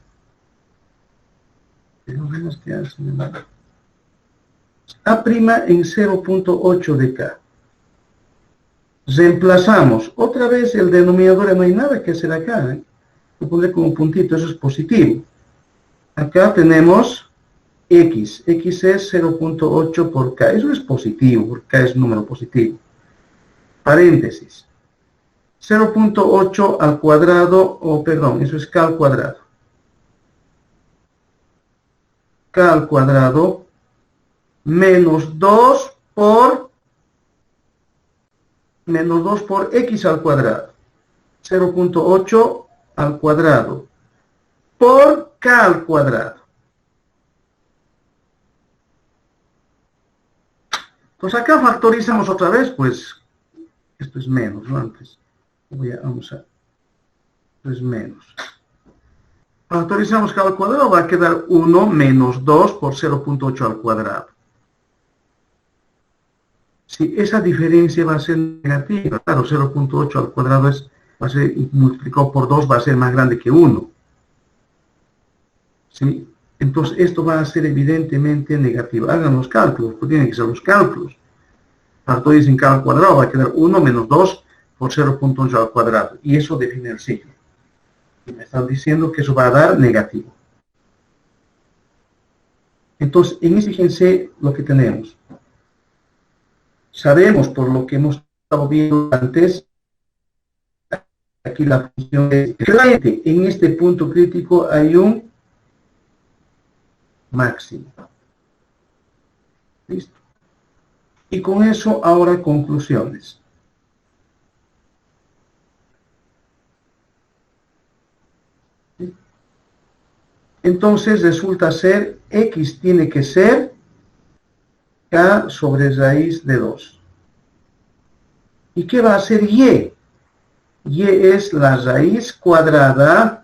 A' en 0.8 de K. Reemplazamos. Otra vez el denominador, no hay nada que hacer acá. Lo pondré como puntito, eso es positivo. Acá tenemos X. X es 0.8 por K. Eso es positivo, porque K es un número positivo. Paréntesis. 0.8 al cuadrado, perdón, eso es K al cuadrado. K al cuadrado menos 2 por X al cuadrado. 0.8 al cuadrado por K al cuadrado. Entonces acá factorizamos otra vez, pues esto es menos, ¿no? Antes vamos a, esto es menos. Factorizamos K al cuadrado, va a quedar 1 menos 2 por 0.8 al cuadrado. Si esa diferencia va a ser negativa, claro, 0.8 al cuadrado va a ser multiplicado por 2, va a ser más grande que 1. ¿Sí? Entonces esto va a ser evidentemente negativo. Hagan los cálculos, pues tienen que ser los cálculos. Factoricen K al cuadrado, va a quedar 1 menos 2 por 0.8 al cuadrado. Y eso define el ciclo. Y me están diciendo que eso va a dar negativo. Entonces, fíjense lo que tenemos. Sabemos, por lo que hemos estado viendo antes, aquí la función es, claramente, en este punto crítico hay un máximo. ¿Listo? Y con eso, ahora conclusiones. ¿Sí? Entonces, resulta ser, X tiene que ser K sobre raíz de 2. ¿Y qué va a ser Y? Y es la raíz cuadrada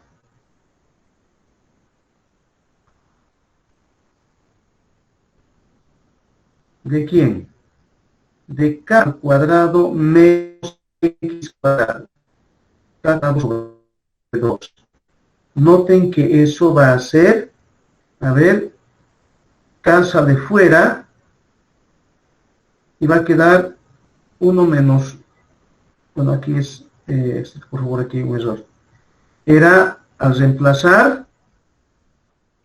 ¿de quién? De K al cuadrado menos X cuadrado. K sobre 2. Noten que eso va a ser, a ver, K sale fuera y va a quedar 1 menos, bueno, aquí es, por favor, aquí hay un error. Era al reemplazar,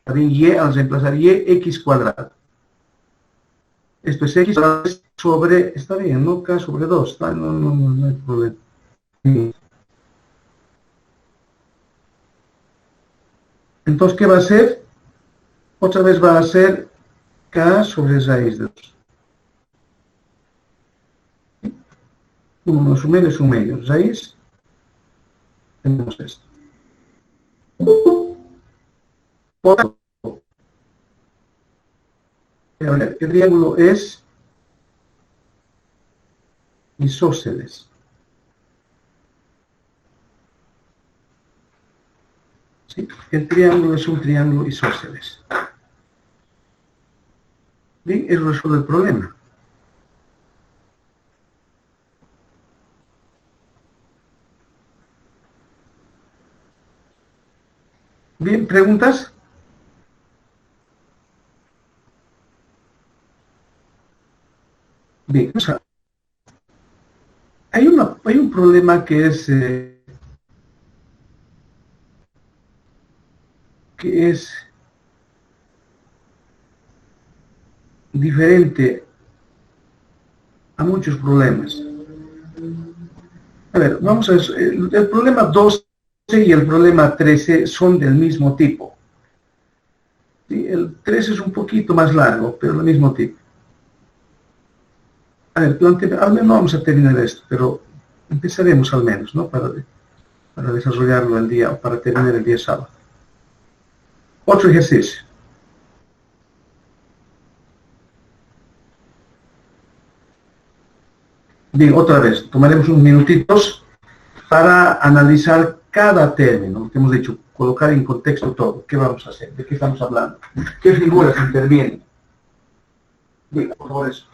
también Y, al reemplazar Y, X cuadrado. Esto es X sobre, está bien, no K sobre 2, no hay problema. Entonces, ¿qué va a ser? Otra vez va a ser K sobre raíz de 2. 1 menos 1 medio es 1 medio. Raíz, tenemos esto. Por el triángulo es isósceles. ¿Sí? El triángulo es un triángulo isósceles. Bien, eso resuelve el problema. Bien, ¿preguntas? Bien, o sea, hay un problema que es diferente a muchos problemas. A ver, vamos a ver, el problema 12 y el problema 13 son del mismo tipo. ¿Sí? El 13 es un poquito más largo, pero del mismo tipo. A ver, al menos no vamos a terminar esto, pero empezaremos al menos, ¿no? Para desarrollarlo el día, para terminar el día sábado. Otro ejercicio. Bien, otra vez, tomaremos unos minutitos para analizar cada término, lo que hemos dicho, colocar en contexto todo. ¿Qué vamos a hacer? ¿De qué estamos hablando? ¿Qué figuras intervienen? Bien, por favor, eso.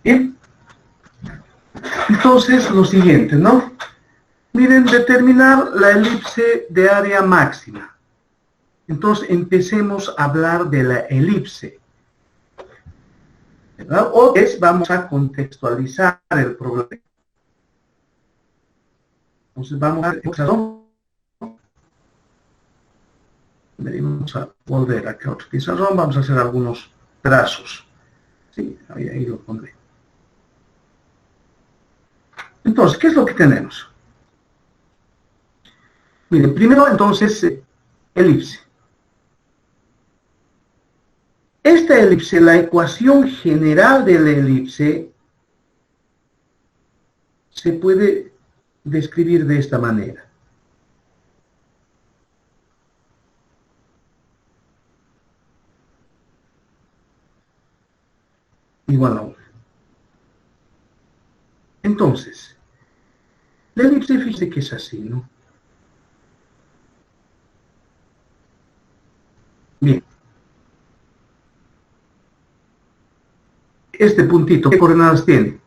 Bien. Entonces, lo siguiente, ¿no? Miren, determinar la elipse de área máxima. Entonces, empecemos a hablar de la elipse, ¿verdad? O es, vamos a contextualizar el problema. Entonces, vamos a venimos a volver acá a otro pizarrón, vamos a hacer algunos trazos. Sí, ahí lo pondré. Entonces, ¿qué es lo que tenemos? Miren, primero entonces, elipse. Esta elipse, la ecuación general de la elipse, se puede describir de esta manera. Igual a 1. Entonces, la elipse, fíjese que es así, ¿no? Bien. Este puntito, ¿qué coordenadas tiene?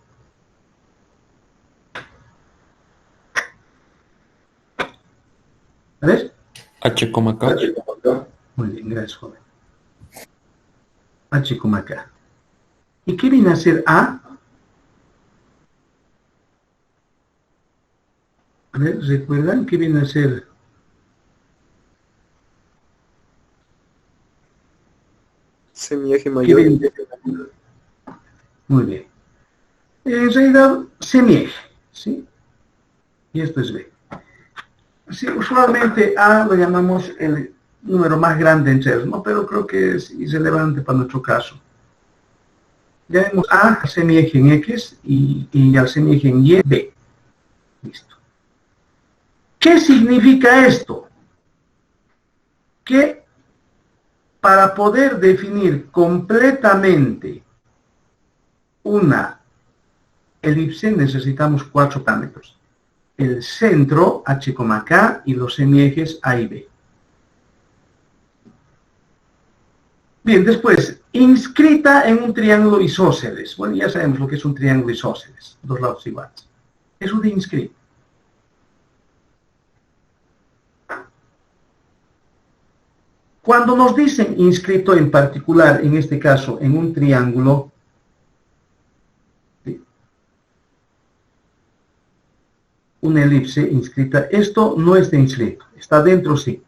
A ver. H, K. Muy bien, gracias, joven. H, K. ¿Y qué viene a ser A? A ver, ¿recuerdan qué viene a ser? Semieje ¿Qué mayor. viene? Muy bien. En realidad, semieje, ¿sí? Y esto es B. Sí, usualmente A lo llamamos el número más grande en ceros, ¿no? Pero creo que es irrelevante para nuestro caso. Ya vemos A, semieje en X y al semieje en Y, B. Listo. ¿Qué significa esto? Que para poder definir completamente una elipse necesitamos 4 parámetros. El centro, H, K, y los semiejes A y B. Bien, después, inscrita en un triángulo isósceles. Bueno, ya sabemos lo que es un triángulo isósceles, dos lados iguales. Eso de inscrito. Cuando nos dicen inscrito en particular, en este caso, en un triángulo, una elipse inscrita, esto no está inscrito, está dentro sí,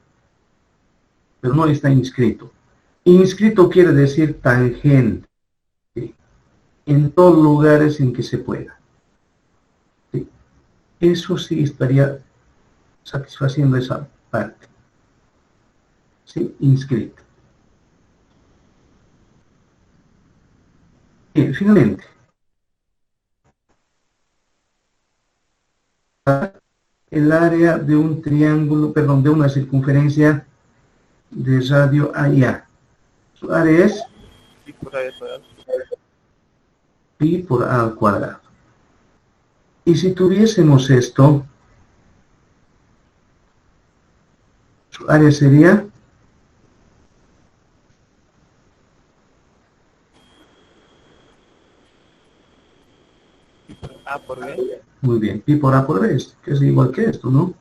pero no está inscrito. Inscrito quiere decir tangente, ¿sí? En todos los lugares en que se pueda. ¿Sí? Eso sí estaría satisfaciendo esa parte. ¿Sí? Inscrito. Bien, finalmente. El área de un triángulo, perdón, de una circunferencia de radio A y A. Su área es Pi por A al cuadrado. pi por A al cuadrado. Y si tuviésemos esto, su área sería A por B. muy bien, pi por A por B, que es igual que esto, ¿no?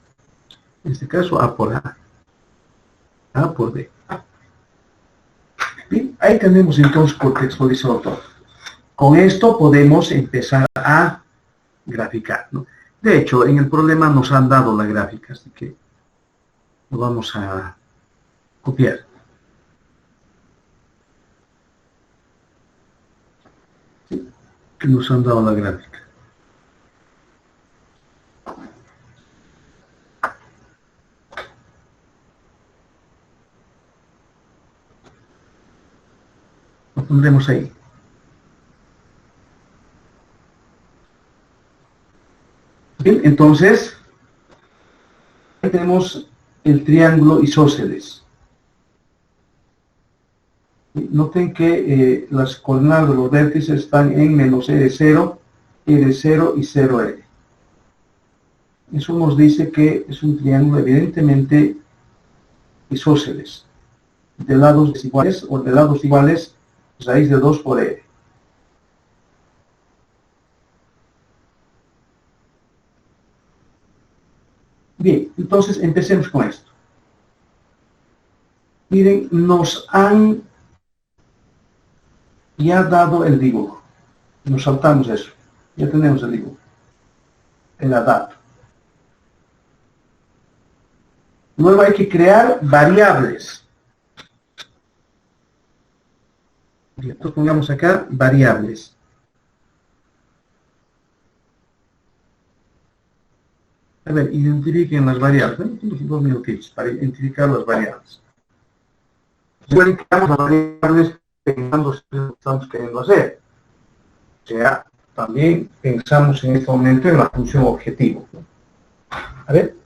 En este caso, A por A. A por B. Bien, ahí tenemos entonces contextualizado todo. Con esto podemos empezar a graficar, ¿no? De hecho, en el problema nos han dado la gráfica, así que lo vamos a copiar. ¿Sí? Que nos han dado la gráfica. Lo pondremos ahí. Bien, entonces, tenemos el triángulo isósceles. Noten que las coordenadas de los vértices están en menos E de 0, E de 0 y 0R. Eso nos dice que es un triángulo evidentemente isósceles, de lados desiguales o de lados iguales, raíz de 2 por R. Bien, entonces empecemos con esto. Miren, nos han ya dado el dibujo. Nos saltamos eso. Ya tenemos el dibujo. El adapto. Luego hay que crear variables. Entonces pongamos acá variables. A ver, identifiquen las variables. Tenemos 2 minutitos para identificar las variables. Identificamos las variables pensando en lo que estamos queriendo hacer. O sea, también pensamos en este momento en la función objetivo. A ver.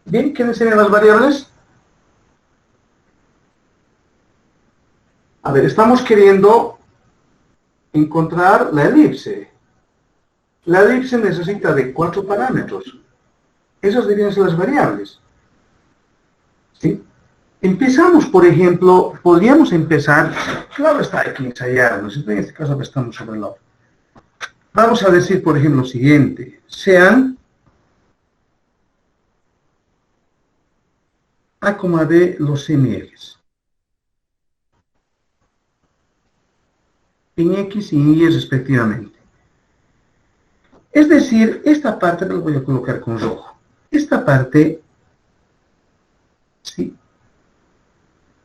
Bien, ¿quiénes serían las variables? A ver, estamos queriendo encontrar la elipse. La elipse necesita de 4 parámetros. Esas deberían ser las variables. ¿Sí? Empezamos, por ejemplo, podríamos empezar, claro está, hay que ensayarnos, en este caso estamos sobre el otro. Vamos a decir, por ejemplo, lo siguiente, sean A, B los semiejes. En X y en Y respectivamente. Es decir, esta parte la voy a colocar con rojo. Esta parte, sí,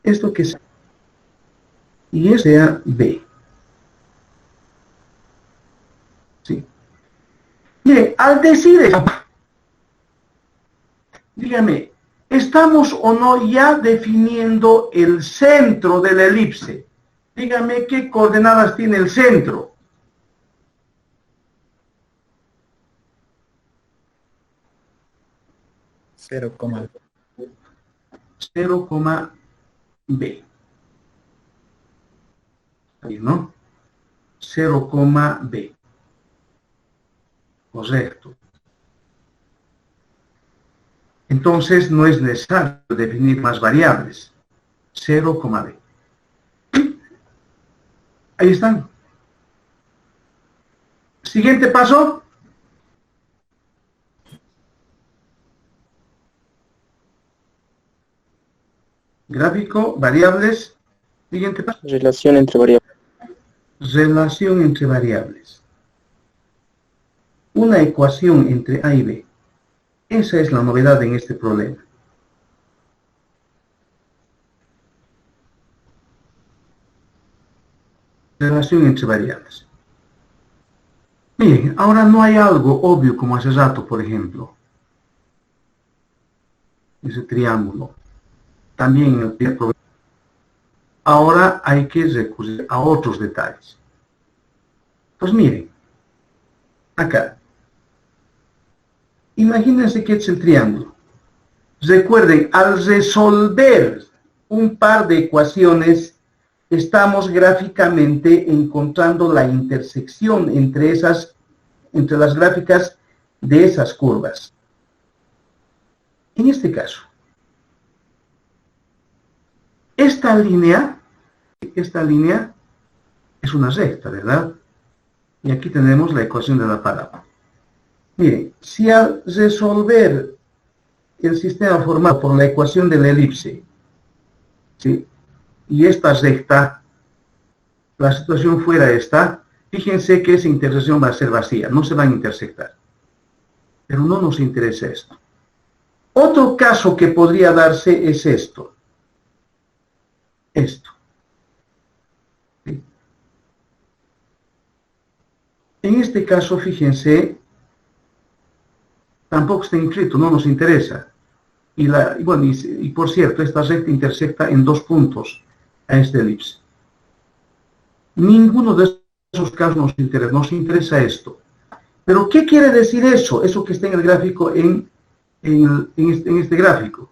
esto que es, y es sea B. Sí. Mire, al decir esto, dígame, ¿estamos o no ya definiendo el centro de la elipse? Dígame qué coordenadas tiene el centro. 0, 0, B. Ahí, ¿no? 0, B. Correcto. Entonces no es necesario definir más variables. 0, B. Ahí están. Siguiente paso. Gráfico, variables. Siguiente paso. Relación entre variables. Relación entre variables. Una ecuación entre A y B. Esa es la novedad en este problema. Relación entre variables. Bien, ahora no hay algo obvio como hace rato, por ejemplo. Ese triángulo. También en el primer problema. Ahora hay que recurrir a otros detalles. Pues miren, acá. Imagínense que es el triángulo. Recuerden, al resolver un par de ecuaciones, estamos gráficamente encontrando la intersección entre las gráficas de esas curvas. En este caso, esta línea es una recta, ¿verdad? Y aquí tenemos la ecuación de la parábola. Miren, si al resolver el sistema formado por la ecuación de la elipse, ¿sí?, y esta recta, la situación fuera esta, fíjense que esa intersección va a ser vacía, no se van a intersectar. Pero no nos interesa esto. Otro caso que podría darse es esto. ¿Sí? En este caso, fíjense, tampoco está inscrito, no nos interesa. Y por cierto, esta recta intersecta en 2 puntos a esta elipse. Ninguno de esos casos nos interesa esto. Pero, ¿qué quiere decir eso? Eso que está en el gráfico, en este gráfico.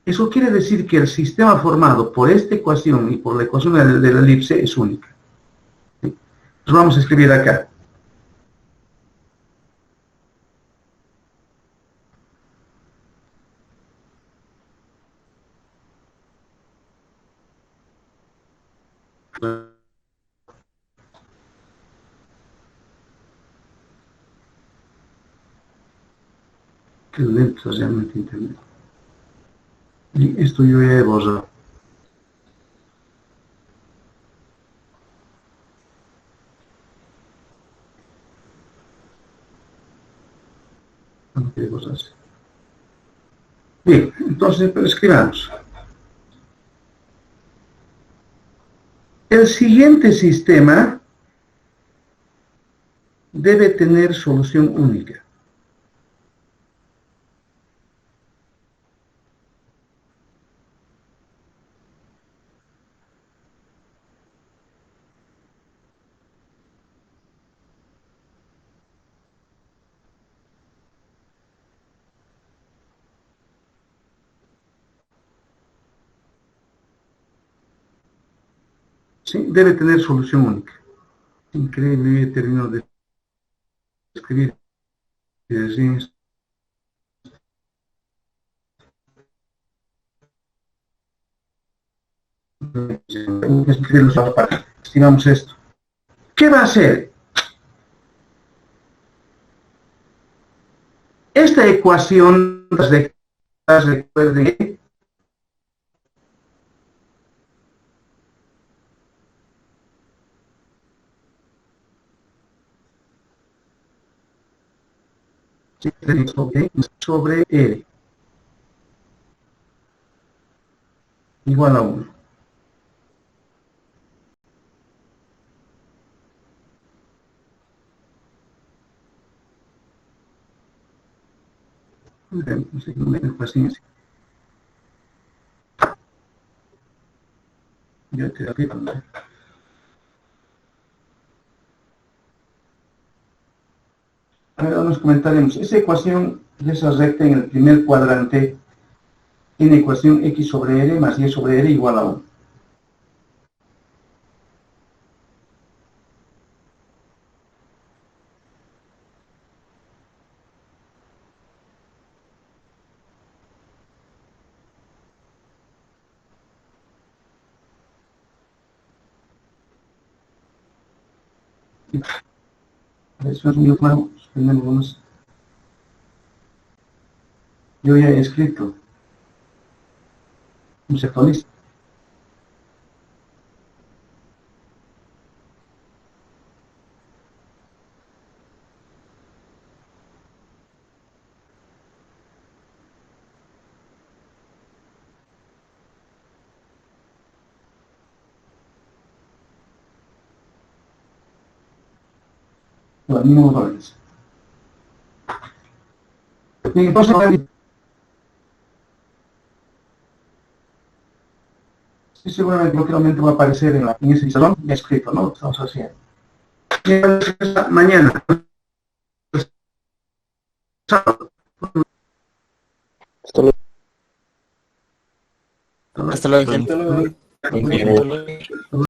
Eso quiere decir que el sistema formado por esta ecuación y por la ecuación de la elipse es única. ¿Sí? Entonces vamos a escribir acá. Qué lento realmente internet. Y esto yo ya he borrado. No quiere borrarse. Bien, entonces escribamos. El siguiente sistema debe tener solución única. Sí, debe tener solución única. Increíble, yo termino de escribir y decir estimamos esto. ¿Qué va a hacer? Esta ecuación, recuerden, sobre R igual a 1. Paciencia. Yo te repito, ¿no? Ahora nos comentaremos. Esa ecuación de esa recta en el primer cuadrante tiene ecuación x sobre r más y sobre r igual a 1. Eso es muy claro. Yo ya he escrito. No se actualiza. Los mismos valores. Entonces, sí, seguramente localmente va a aparecer en ese salón ya escrito, ¿no? Estamos haciendo. Mañana. Sábado. Hasta luego. Hasta luego, Hasta luego. gente.